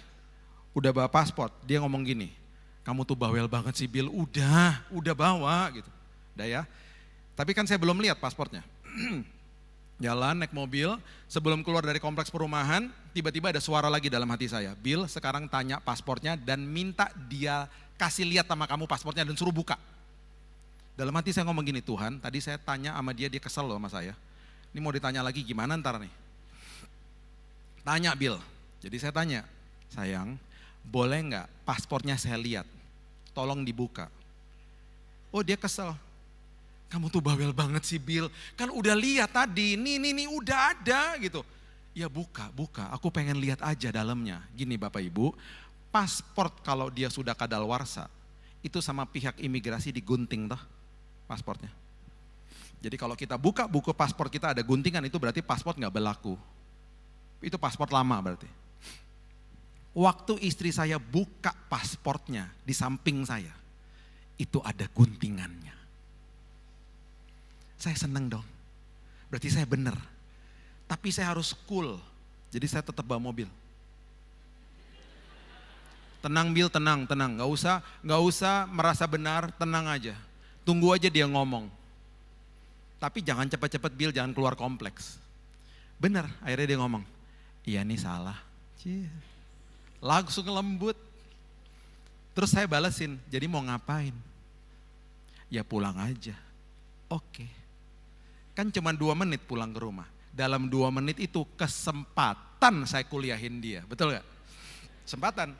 udah bawa paspor? Dia ngomong gini, kamu tuh bawel banget sih Bill, udah bawa gitu. Udah ya. Tapi kan saya belum lihat paspornya. Jalan naik mobil, sebelum keluar dari kompleks perumahan, tiba-tiba ada suara lagi dalam hati saya. Bill, sekarang tanya paspornya dan minta dia kasih lihat sama kamu paspornya dan suruh buka. Dalam hati saya ngomong gini, Tuhan, tadi saya tanya sama dia kesel loh sama saya. Ini mau ditanya lagi gimana ntar nih. Tanya Bill, jadi saya tanya, sayang, boleh nggak paspornya saya lihat? Tolong dibuka. Oh dia kesel. Kamu tuh bawel banget sih Bill, kan udah lihat tadi, nih udah ada gitu. Ya buka, aku pengen lihat aja dalamnya. Gini Bapak Ibu, paspor kalau dia sudah kadaluarsa, itu sama pihak imigrasi digunting toh paspornya. Jadi kalau kita buka buku paspor kita ada guntingan, itu berarti paspor nggak berlaku. Itu paspor lama berarti. Waktu istri saya buka paspornya di samping saya, itu ada guntingannya. Saya seneng dong, berarti saya bener. Tapi saya harus cool, jadi saya tetap bawa mobil. Tenang Bill, tenang, nggak usah merasa benar, tenang aja. Tunggu aja dia ngomong. Tapi jangan cepet-cepet Bill, jangan keluar kompleks. Bener, akhirnya dia ngomong, iya nih salah. Langsung lembut. Terus saya balesin, jadi mau ngapain? Ya pulang aja. Oke. Kan cuma 2 menit pulang ke rumah. Dalam 2 menit itu kesempatan saya kuliahin dia. Betul gak? Kesempatan.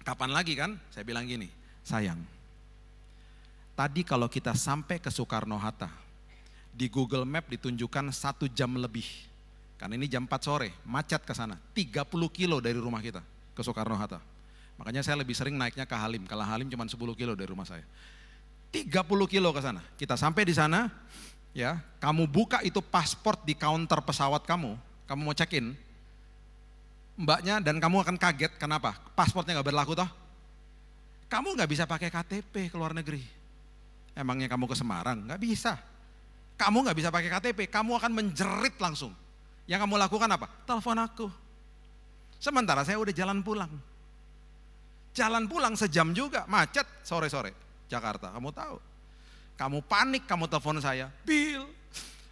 Kapan lagi kan? Saya bilang gini, sayang. Tadi kalau kita sampai ke Soekarno-Hatta, di Google Map ditunjukkan 1 jam lebih. Karena ini jam 4 sore, macet ke sana. 30 kilo dari rumah kita ke Soekarno-Hatta. Makanya saya lebih sering naiknya ke Halim. Kalau Halim cuma 10 kilo dari rumah saya. 30 kilo ke sana. Kita sampai di sana, ya, kamu buka itu paspor di counter pesawat kamu mau check-in, mbaknya dan kamu akan kaget, kenapa? Paspornya gak berlaku toh? Kamu gak bisa pakai KTP ke luar negeri. Emangnya kamu ke Semarang? Gak bisa. Kamu gak bisa pakai KTP, kamu akan menjerit langsung. Yang kamu lakukan apa? Telepon aku. Sementara saya udah jalan pulang. Jalan pulang sejam juga, macet sore-sore. Jakarta, kamu tahu. Kamu panik, kamu telepon saya, Bill,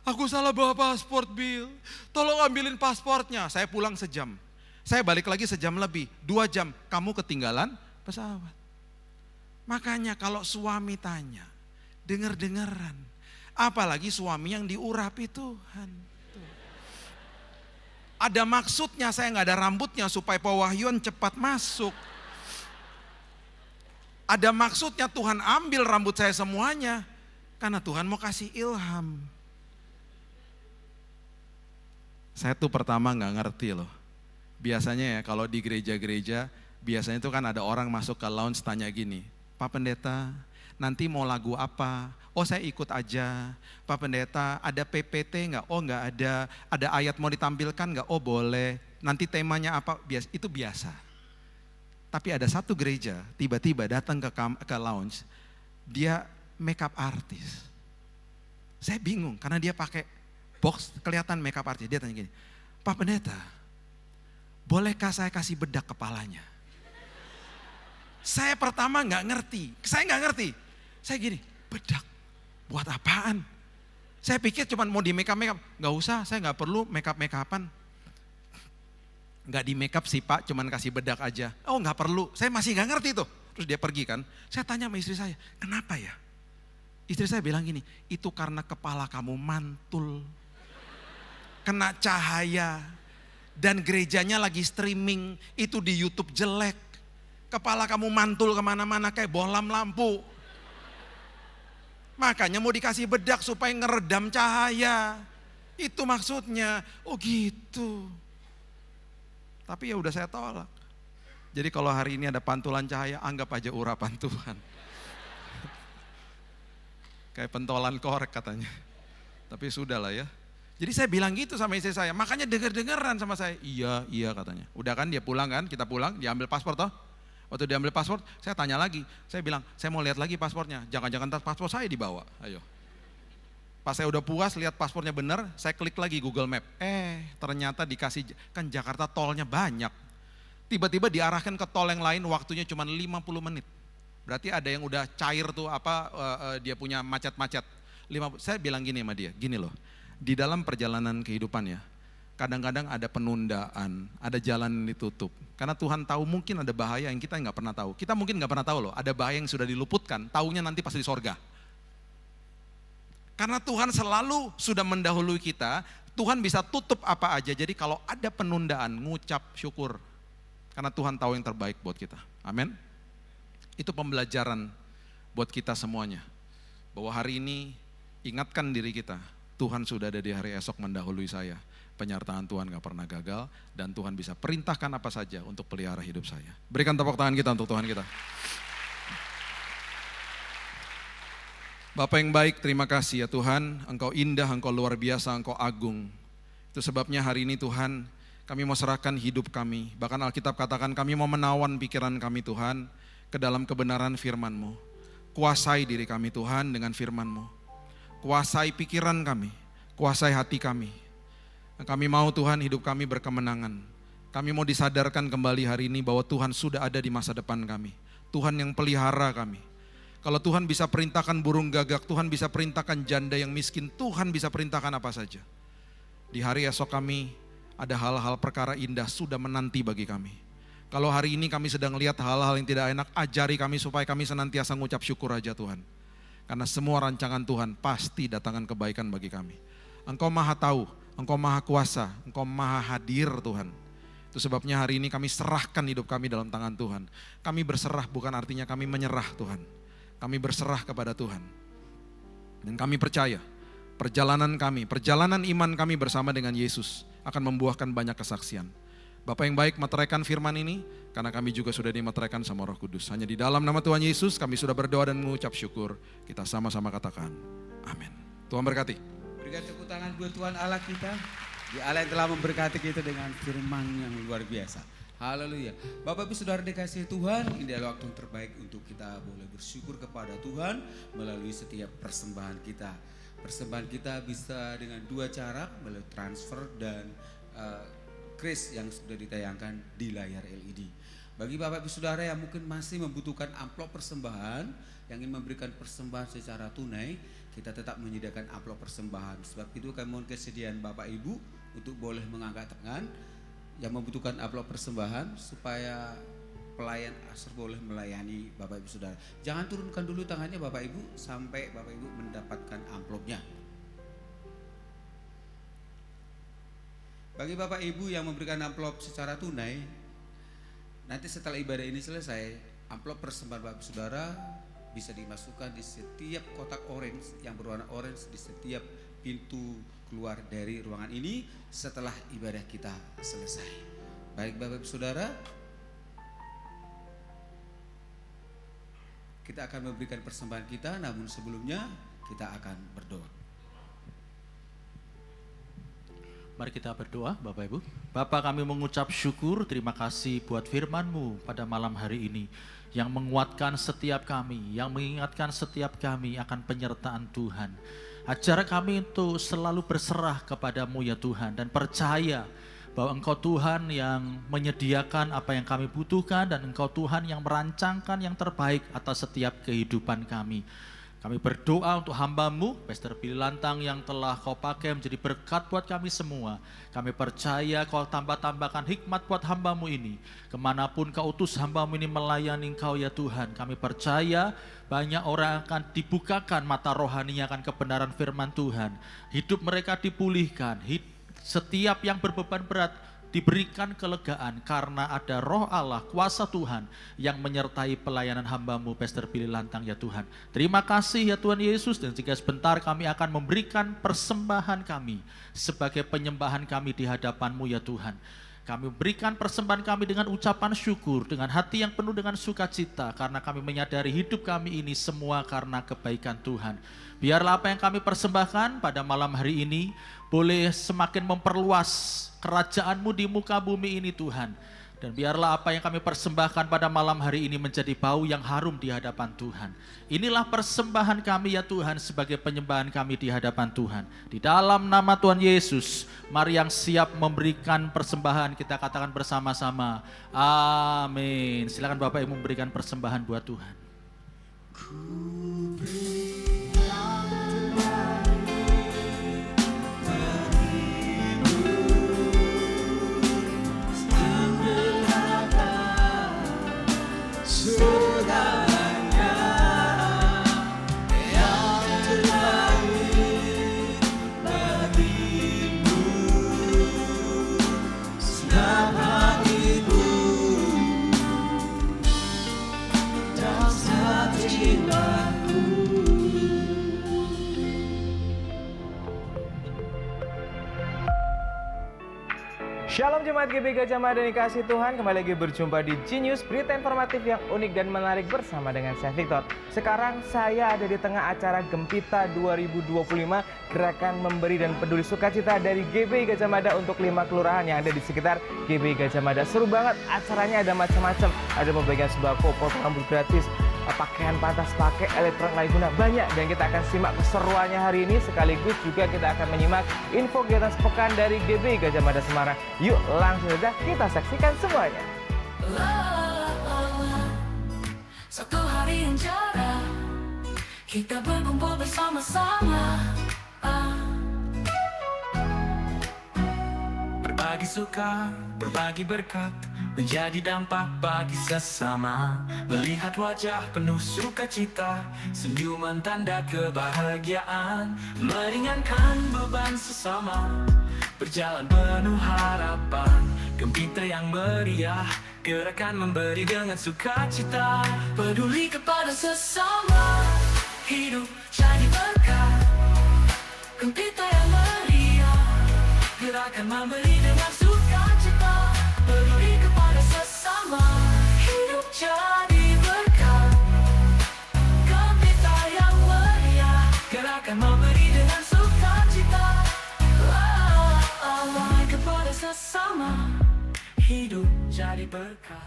aku salah bawa paspor Bill, tolong ambilin paspornya. Saya pulang sejam, saya balik lagi sejam lebih, 2 jam, kamu ketinggalan pesawat. Makanya kalau suami tanya, denger-dengeran, apalagi suami yang diurapi Tuhan. Ada maksudnya, saya nggak ada rambutnya supaya pewahyuan cepat masuk. Ada maksudnya Tuhan ambil rambut saya semuanya. Karena Tuhan mau kasih ilham. Saya tuh pertama gak ngerti loh. Biasanya ya kalau di gereja-gereja, biasanya tuh kan ada orang masuk ke lounge tanya gini, Pak Pendeta, nanti mau lagu apa? Oh saya ikut aja. Pak Pendeta, ada PPT gak? Oh gak ada. Ada ayat mau ditampilkan gak? Oh boleh. Nanti temanya apa? Itu biasa. Tapi ada satu gereja tiba-tiba datang ke lounge, dia makeup artis. Saya bingung karena dia pakai box kelihatan makeup artis. Dia tanya gini, Pak Pendeta, bolehkah saya kasih bedak kepalanya? Saya pertama nggak ngerti. Saya gini, bedak buat apaan? Saya pikir cuma mau di makeup, nggak usah, saya nggak perlu makeup-makeupan. Nggak di makeup sih Pak, cuman kasih bedak aja. Oh nggak perlu, saya masih nggak ngerti tuh. Terus dia pergi kan, saya tanya sama istri saya, kenapa ya? Istri saya bilang gini, itu karena kepala kamu mantul, kena cahaya, dan gerejanya lagi streaming, itu di YouTube jelek. Kepala kamu mantul kemana-mana kayak bohlam lampu. Makanya mau dikasih bedak supaya ngeredam cahaya. Itu maksudnya, oh gitu. Tapi ya udah saya tolak. Jadi kalau hari ini ada pantulan cahaya, anggap aja urapan Tuhan. Kayak pentolan korek katanya. Tapi sudahlah ya. Jadi saya bilang gitu sama istri saya, makanya denger-dengeran sama saya. Iya katanya. Udah kan dia pulang kan, kita pulang, dia ambil paspor toh. Waktu dia ambil paspor, saya tanya lagi. Saya bilang, saya mau lihat lagi paspornya. Jangan-jangan paspor saya dibawa, ayo. Pas saya udah puas lihat paspornya bener, saya klik lagi Google Map. Ternyata dikasih, kan Jakarta tolnya banyak. Tiba-tiba diarahkan ke tol yang lain, waktunya cuma 50 menit. Berarti ada yang udah cair tuh dia punya macet-macet. Saya bilang gini sama dia, gini loh. Di dalam perjalanan kehidupan ya, kadang-kadang ada penundaan, ada jalan yang ditutup. Karena Tuhan tahu mungkin ada bahaya yang kita nggak pernah tahu. Kita mungkin nggak pernah tahu loh, ada bahaya yang sudah diluputkan, taunya nanti pas di sorga. Karena Tuhan selalu sudah mendahului kita, Tuhan bisa tutup apa aja. Jadi kalau ada penundaan, ngucap syukur. Karena Tuhan tahu yang terbaik buat kita. Amin. Itu pembelajaran buat kita semuanya. Bahwa hari ini ingatkan diri kita, Tuhan sudah ada di hari esok mendahului saya. Penyertaan Tuhan gak pernah gagal dan Tuhan bisa perintahkan apa saja untuk pelihara hidup saya. Berikan tepuk tangan kita untuk Tuhan kita. Bapa yang baik, terima kasih ya Tuhan, Engkau indah, Engkau luar biasa, Engkau agung. Itu sebabnya hari ini Tuhan, kami mau serahkan hidup kami. Bahkan Alkitab katakan kami mau menawan pikiran kami Tuhan ke dalam kebenaran firman-Mu. Kuasai diri kami Tuhan dengan firman-Mu. Kuasai pikiran kami, kuasai hati kami. Kami mau Tuhan hidup kami berkemenangan. Kami mau disadarkan kembali hari ini bahwa Tuhan sudah ada di masa depan kami. Tuhan yang pelihara kami. Kalau Tuhan bisa perintahkan burung gagak, Tuhan bisa perintahkan janda yang miskin, Tuhan bisa perintahkan apa saja. Di hari esok kami ada hal-hal perkara indah sudah menanti bagi kami. Kalau hari ini kami sedang lihat hal-hal yang tidak enak, ajari kami supaya kami senantiasa mengucap syukur aja Tuhan. Karena semua rancangan Tuhan pasti datangkan kebaikan bagi kami. Engkau maha tahu, Engkau maha kuasa, Engkau maha hadir Tuhan. Itu sebabnya hari ini kami serahkan hidup kami dalam tangan Tuhan. Kami berserah bukan artinya kami menyerah Tuhan. Kami berserah kepada Tuhan. Dan kami percaya perjalanan kami, perjalanan iman kami bersama dengan Yesus akan membuahkan banyak kesaksian. Bapak yang baik, meteraikan firman ini, karena kami juga sudah dimeteraikan sama Roh Kudus. Hanya di dalam nama Tuhan Yesus kami sudah berdoa dan mengucap syukur. Kita sama-sama katakan, amin. Tuhan berkati. Berikan tepuk tangan buat Tuhan Allah kita. Di Allah yang telah memberkati kita dengan firman yang luar biasa. Haleluya. Bapak Ibu Saudara dikasihi Tuhan, ini adalah waktu yang terbaik untuk kita boleh bersyukur kepada Tuhan melalui setiap persembahan kita. Persembahan kita bisa dengan dua cara, melalui transfer dan kris yang sudah ditayangkan di layar LED. Bagi Bapak Ibu Saudara yang mungkin masih membutuhkan amplop persembahan, yang ingin memberikan persembahan secara tunai, kita tetap menyediakan amplop persembahan. Sebab itu kami mohon kesediaan Bapak Ibu untuk boleh mengangkat tangan yang membutuhkan amplop persembahan supaya pelayan Asr boleh melayani Bapak Ibu Saudara. Jangan turunkan dulu tangannya Bapak Ibu sampai Bapak Ibu mendapatkan amplopnya. Bagi Bapak Ibu yang memberikan amplop secara tunai, nanti setelah ibadah ini selesai, amplop persembahan Bapak Ibu Saudara bisa dimasukkan di setiap kotak orange yang berwarna orange di setiap pintu keluar dari ruangan ini setelah ibadah kita selesai. Baik Bapak Ibu Saudara, kita akan memberikan persembahan kita, namun sebelumnya kita akan berdoa. Mari kita berdoa Bapak Ibu. Bapak, kami mengucap syukur, terima kasih buat firman-Mu pada malam hari ini yang menguatkan setiap kami, yang mengingatkan setiap kami akan penyertaan Tuhan. Ajar kami untuk selalu berserah kepada-Mu ya Tuhan dan percaya bahwa Engkau Tuhan yang menyediakan apa yang kami butuhkan dan Engkau Tuhan yang merancangkan yang terbaik atas setiap kehidupan kami. Kami berdoa untuk hamba-Mu, Pastor Billy Lantang yang telah Kau pakai menjadi berkat buat kami semua. Kami percaya Kau tambah-tambahkan hikmat buat hamba-Mu ini. Kemanapun Kau utus hamba-Mu ini melayani Engkau ya Tuhan. Kami percaya banyak orang akan dibukakan mata rohaninya akan kebenaran firman Tuhan. Hidup mereka dipulihkan, setiap yang berbeban berat diberikan kelegaan karena ada Roh Allah, kuasa Tuhan yang menyertai pelayanan hamba-Mu Pastor Billy Lantang ya Tuhan. Terima kasih ya Tuhan Yesus, dan jika sebentar kami akan memberikan persembahan kami sebagai penyembahan kami di hadapan-Mu ya Tuhan. Kami berikan persembahan kami dengan ucapan syukur, dengan hati yang penuh dengan sukacita, karena kami menyadari hidup kami ini semua karena kebaikan Tuhan. Biarlah apa yang kami persembahkan pada malam hari ini boleh semakin memperluas kerajaan-Mu di muka bumi ini Tuhan. Dan biarlah apa yang kami persembahkan pada malam hari ini menjadi bau yang harum di hadapan Tuhan. Inilah persembahan kami ya Tuhan sebagai penyembahan kami di hadapan Tuhan. Di dalam nama Tuhan Yesus, mari yang siap memberikan persembahan kita katakan bersama-sama. Amin. Silakan Bapak Ibu memberikan persembahan buat Tuhan. Ku berikan Tuhan Shalom Jemaat GB Gajah Mada yang dikasihi Tuhan, kembali lagi berjumpa di Genius, berita informatif yang unik dan menarik bersama dengan saya Victor. Sekarang saya ada di tengah acara Gempita 2025, gerakan memberi dan peduli sukacita dari GB Gajah Mada untuk 5 kelurahan yang ada di sekitar GB Gajah Mada. Seru banget, acaranya ada macam-macam, ada pembagian sembako, potong rambut gratis, pakaian pantas pakai, elektronik lain guna, banyak. Dan kita akan simak keseruannya hari ini, sekaligus juga kita akan menyimak info kegiatan sepekan dari GB Gajah Mada Semarang. Yuk langsung saja kita saksikan semuanya. Satu hari yang cerah, kita berkumpul bersama-sama, berbagi suka, berbagi berkat, menjadi dampak bagi sesama. Melihat wajah penuh sukacita, senyuman tanda kebahagiaan, meringankan beban sesama, berjalan penuh harapan. Gempita yang meriah, gerakan memberi dengan sukacita, peduli kepada sesama, hidup jadi berkah. Gempita yang meriah, gerakan memberi dengan sukacita, peduli kepada sesama, hidup jadi berkah. Gempita yang meriah, gerakan memberi dengan sukacita, kepada sesama, hidup jadi berkah.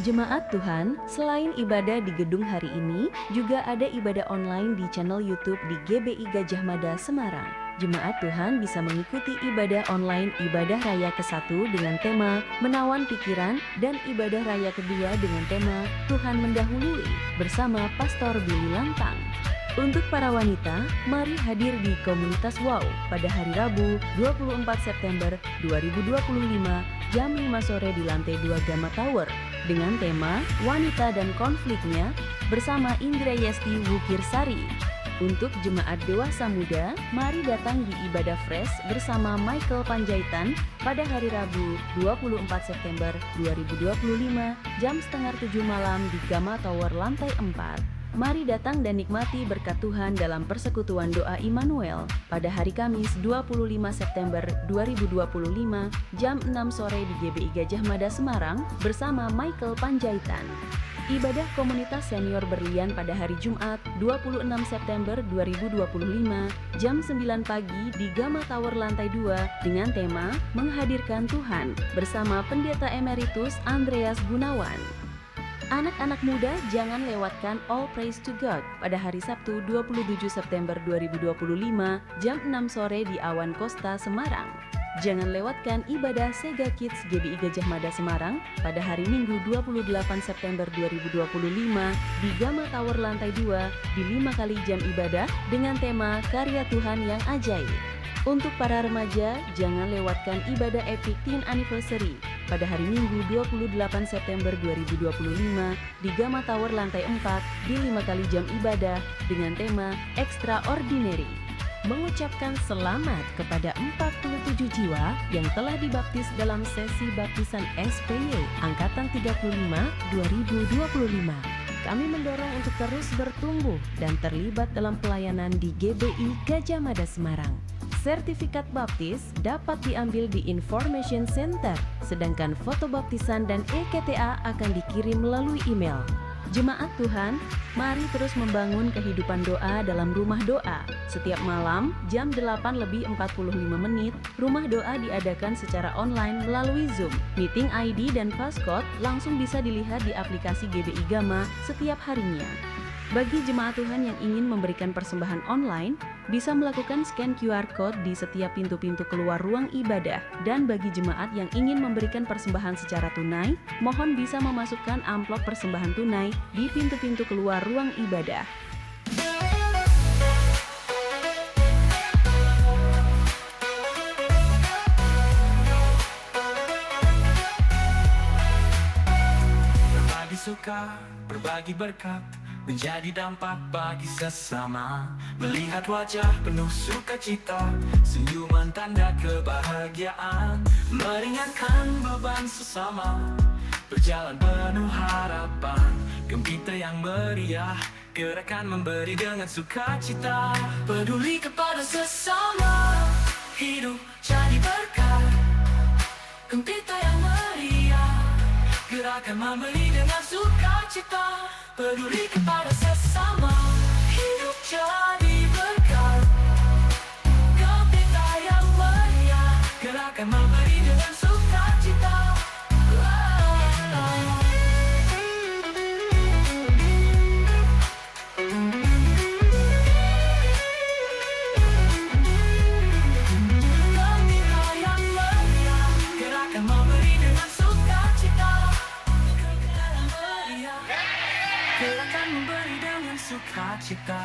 Jemaat Tuhan, selain ibadah di gedung hari ini, juga ada ibadah online di channel YouTube di GBI Gajah Mada Semarang. Jemaat Tuhan bisa mengikuti ibadah online Ibadah Raya ke-1 dengan tema Menawan Pikiran dan Ibadah Raya kedua dengan tema Tuhan Mendahului bersama Pastor Billy Lantang. Untuk para wanita, mari hadir di komunitas WOW pada hari Rabu 24 September 2025 jam 5 sore di lantai 2 Gamma Tower dengan tema Wanita dan Konfliknya bersama Indra Yesti Wukirsari. Untuk jemaat dewasa muda, mari datang di Ibadah Fresh bersama Michael Panjaitan pada hari Rabu 24 September 2025 jam setengah 7 malam di Gamma Tower lantai 4. Mari datang dan nikmati berkat Tuhan dalam persekutuan doa Immanuel pada hari Kamis 25 September 2025 jam 6 sore di GBI Gajah Mada Semarang bersama Michael Panjaitan. Ibadah komunitas senior berlian pada hari Jumat 26 September 2025 jam 9 pagi di Gamma Tower lantai 2 dengan tema Menghadirkan Tuhan bersama Pendeta Emeritus Andreas Gunawan. Anak-anak muda jangan lewatkan All Praise to God pada hari Sabtu 27 September 2025 jam 6 sore di Awan Costa Semarang. Jangan lewatkan ibadah Sega Kids GBI Gajah Mada Semarang pada hari Minggu 28 September 2025 di Gamma Tower lantai 2 di 5 kali jam ibadah dengan tema Karya Tuhan yang Ajaib. Untuk para remaja, jangan lewatkan ibadah Epic Teen Anniversary pada hari Minggu 28 September 2025 di Gamma Tower lantai 4 di 5 kali jam ibadah dengan tema Extraordinary. Mengucapkan selamat kepada 47 jiwa yang telah dibaptis dalam sesi baptisan SPY Angkatan 35 2025. Kami mendorong untuk terus bertumbuh dan terlibat dalam pelayanan di GBI Gajah Mada Semarang. Sertifikat baptis dapat diambil di Information Center, sedangkan foto baptisan dan EKTA akan dikirim melalui email. Jemaat Tuhan, mari terus membangun kehidupan doa dalam rumah doa. Setiap malam, jam 8:45, rumah doa diadakan secara online melalui Zoom. Meeting ID dan passcode langsung bisa dilihat di aplikasi GBI Gamma setiap harinya. Bagi jemaat Tuhan yang ingin memberikan persembahan online, bisa melakukan scan QR Code di setiap pintu-pintu keluar ruang ibadah. Dan bagi jemaat yang ingin memberikan persembahan secara tunai, mohon bisa memasukkan amplop persembahan tunai di pintu-pintu keluar ruang ibadah. Berbagi suka, berbagi berkat, menjadi dampak bagi sesama. Melihat wajah penuh sukacita, senyuman tanda kebahagiaan, meringankan beban sesama, berjalan penuh harapan. Gempita yang meriah, gerakan memberi dengan sukacita, peduli kepada sesama, hidup jadi berkah. Gempita Gerakan memberi dengan sukacita, peduli kepada sesama, hidup jadi berkat. Gembira yang meriah, gerakan memberi dengan sukacita. Gembira yang meriah, gerakan memberi dengan sukacita. Gerakan meriah, gerakan memberi dengan sukacita.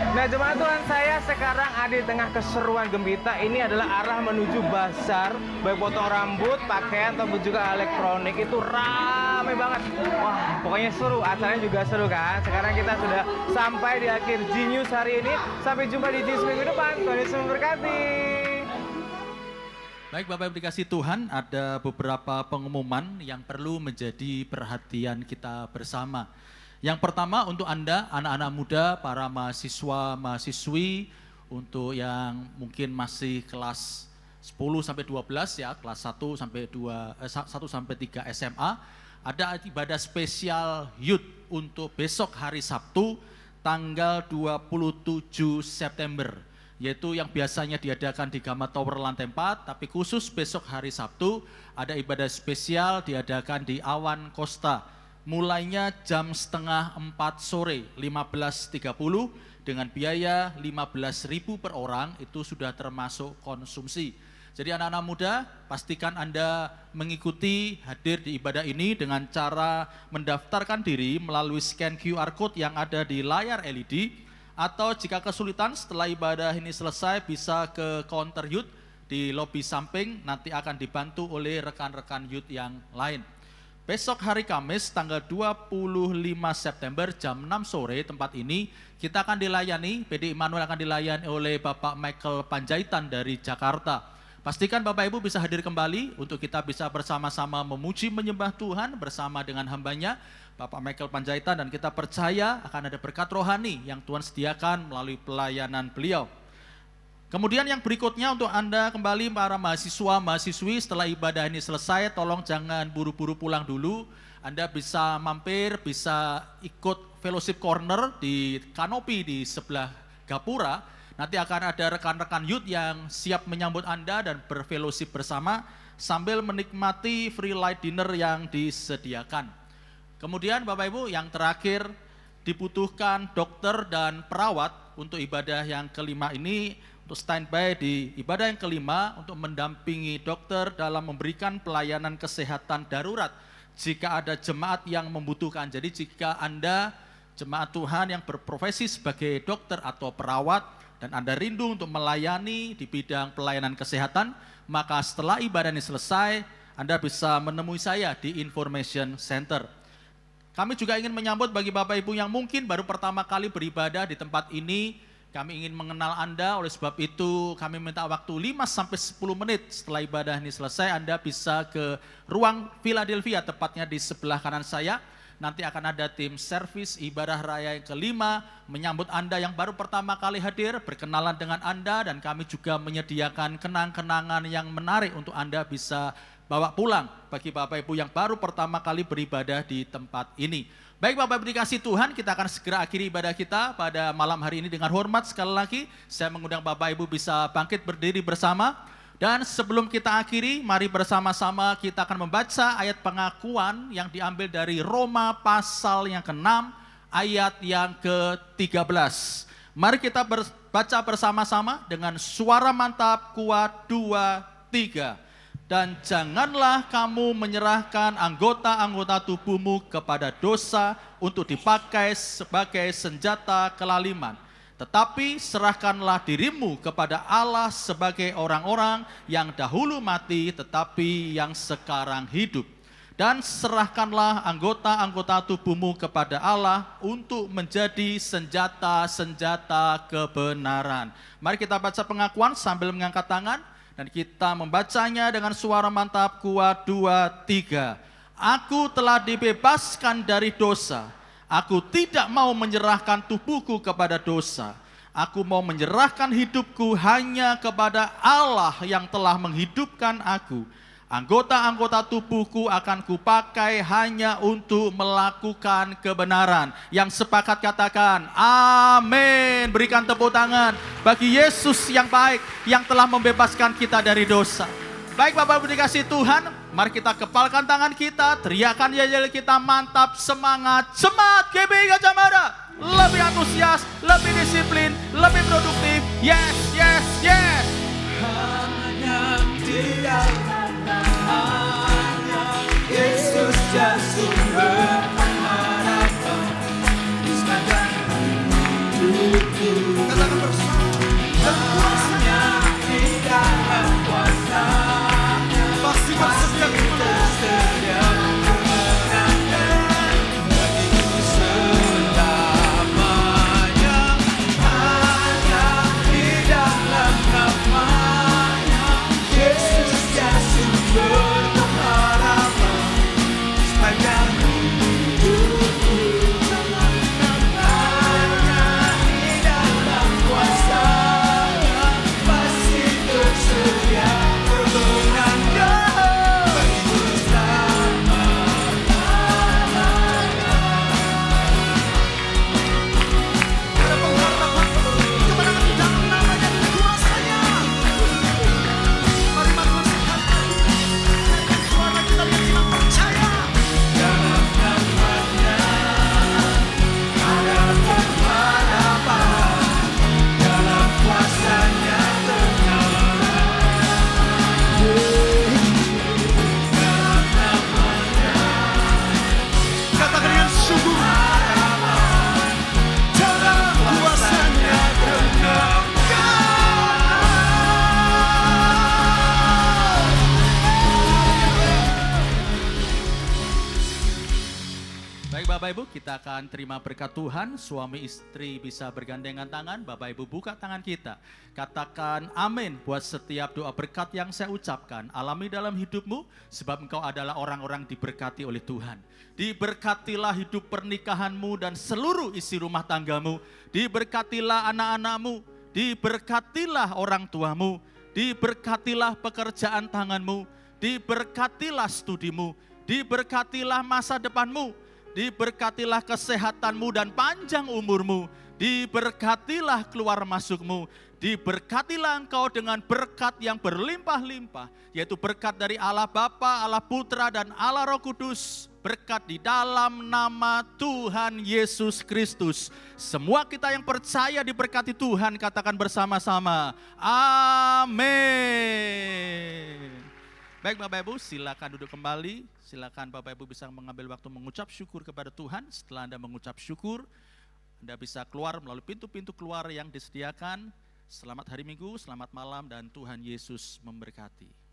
Nah jemaat Tuhan, saya sekarang ada di tengah keseruan gembita. Ini adalah arah menuju bazar, baik potong rambut, pakaian, ataupun juga elektronik. Itu ramai banget. Wah, pokoknya seru, acaranya juga seru kan. Sekarang kita sudah sampai di akhir G-News hari ini. Sampai jumpa di G-News minggu depan. Tuhan Yesus memberkati. Baik Bapak Ibu dikasih Tuhan, ada beberapa pengumuman yang perlu menjadi perhatian kita bersama. Yang pertama untuk Anda, anak-anak muda, para mahasiswa, mahasiswi, untuk yang mungkin masih kelas 10 sampai 12 ya, kelas 1 sampai 3 SMA, ada ibadah spesial youth untuk besok hari Sabtu tanggal 27 September. Yaitu yang biasanya diadakan di Gama Tower lantai 4, tapi khusus besok hari Sabtu ada ibadah spesial diadakan di Awan Costa. Mulainya jam setengah 4 sore 15.30 dengan biaya 15.000 per orang, itu sudah termasuk konsumsi. Jadi anak-anak muda, pastikan Anda mengikuti hadir di ibadah ini dengan cara mendaftarkan diri melalui scan QR Code yang ada di layar LED, atau jika kesulitan setelah ibadah ini selesai bisa ke counter youth di lobi samping, nanti akan dibantu oleh rekan-rekan youth yang lain. Besok hari Kamis tanggal 25 September jam 6 sore tempat ini kita akan dilayani, PD Immanuel akan dilayani oleh Bapak Michael Panjaitan dari Jakarta. Pastikan Bapak Ibu bisa hadir kembali untuk kita bisa bersama-sama memuji menyembah Tuhan bersama dengan hambanya Bapak Michael Panjaitan, dan kita percaya akan ada berkat rohani yang Tuhan sediakan melalui pelayanan beliau. Kemudian yang berikutnya untuk Anda kembali para mahasiswa, mahasiswi, setelah ibadah ini selesai, tolong jangan buru-buru pulang dulu. Anda bisa mampir, bisa ikut fellowship corner di kanopi di sebelah gapura. Nanti akan ada rekan-rekan youth yang siap menyambut Anda dan berfellowship bersama sambil menikmati free light dinner yang disediakan. Kemudian Bapak Ibu, yang terakhir dibutuhkan dokter dan perawat untuk ibadah yang kelima ini, untuk standby di ibadah yang kelima untuk mendampingi dokter dalam memberikan pelayanan kesehatan darurat jika ada jemaat yang membutuhkan. Jadi jika Anda jemaat Tuhan yang berprofesi sebagai dokter atau perawat dan Anda rindu untuk melayani di bidang pelayanan kesehatan, maka setelah ibadah ini selesai Anda bisa menemui saya di Information Center. Kami juga ingin menyambut bagi Bapak Ibu yang mungkin baru pertama kali beribadah di tempat ini. Kami ingin mengenal Anda, oleh sebab itu kami minta waktu 5-10 menit setelah ibadah ini selesai. Anda bisa ke ruang Philadelphia, tepatnya di sebelah kanan saya. Nanti akan ada tim servis ibadah raya yang kelima, menyambut Anda yang baru pertama kali hadir, berkenalan dengan Anda, dan kami juga menyediakan kenang-kenangan yang menarik untuk Anda bisa bawa pulang bagi Bapak Ibu yang baru pertama kali beribadah di tempat ini. Baik Bapak Ibu dikasih Tuhan, kita akan segera akhiri ibadah kita pada malam hari ini dengan hormat. Sekali lagi saya mengundang Bapak Ibu bisa bangkit berdiri bersama. Dan sebelum kita akhiri, mari bersama-sama kita akan membaca ayat pengakuan yang diambil dari Roma pasal yang ke-6 ayat yang ke-13. Mari kita baca bersama-sama dengan suara mantap, kuat, 2, 3. Dan janganlah kamu menyerahkan anggota-anggota tubuhmu kepada dosa untuk dipakai sebagai senjata kelaliman. Tetapi serahkanlah dirimu kepada Allah sebagai orang-orang yang dahulu mati tetapi yang sekarang hidup. Dan serahkanlah anggota-anggota tubuhmu kepada Allah untuk menjadi senjata-senjata kebenaran. Mari kita baca pengakuan sambil mengangkat tangan. Dan kita membacanya dengan suara mantap, kuat, 2, 3. Aku telah dibebaskan dari dosa. Aku tidak mau menyerahkan tubuhku kepada dosa. Aku mau menyerahkan hidupku hanya kepada Allah yang telah menghidupkan aku. Anggota-anggota tubuhku akan kupakai hanya untuk melakukan kebenaran. Yang sepakat katakan, amin. Berikan tepuk tangan bagi Yesus yang baik, yang telah membebaskan kita dari dosa. Baik Bapak Ibu dikasih Tuhan, mari kita kepalkan tangan kita, teriakan yel kita mantap, semangat, semangat GBI Gajah Mada. Lebih antusias, lebih disiplin, lebih produktif. Yes, yes, yes. Hanya di dalam namanya Yesus dan sumber pengharapan di sepanjang hidupku. Katakan bersama. Hanya di dalam kuasa-Nya Pasti bersedia tersedia kemenangan bagiku selamanya. Hanya di dalam namanya Yesus dan sumber pengharapan sepanjang hidupku. Hanya di dalam kuasa-Nya pasti tersedia kemenangan bagiku selama-lamanya. Ada pengharapan, kemenangan di dalam namanya dan kuasanya. Mari manusiakan suara kita yang kita percaya. Dalam namanya ada pengharapan, dalam kuasa-Nya tenang. Dalam namanya Katakan dengan sungguh. dalam kuasa-Nya tenang. Baik Bapak Ibu, kita akan terima berkat Tuhan. Suami istri bisa bergandengan tangan. Bapak Ibu buka tangan kita. Katakan amin buat setiap doa berkat yang saya ucapkan. Alami dalam hidupmu, sebab engkau adalah orang-orang diberkati oleh Tuhan. Diberkatilah hidup pernikahanmu dan seluruh isi rumah tanggamu. Diberkatilah anak-anakmu. Diberkatilah orang tuamu. Diberkatilah pekerjaan tanganmu. Diberkatilah studimu. Diberkatilah masa depanmu. Diberkatilah kesehatanmu dan panjang umurmu. Diberkatilah keluar masukmu. Diberkatilah engkau dengan berkat yang berlimpah-limpah. Yaitu berkat dari Allah Bapa, Allah Putra, dan Allah Roh Kudus. Berkat di dalam nama Tuhan Yesus Kristus. Semua kita yang percaya diberkati Tuhan, katakan bersama-sama. Amin. Baik Bapak Ibu, silakan duduk kembali. Silakan Bapak Ibu bisa mengambil waktu mengucap syukur kepada Tuhan. Setelah Anda mengucap syukur, Anda bisa keluar melalui pintu-pintu keluar yang disediakan. Selamat hari Minggu, selamat malam, dan Tuhan Yesus memberkati.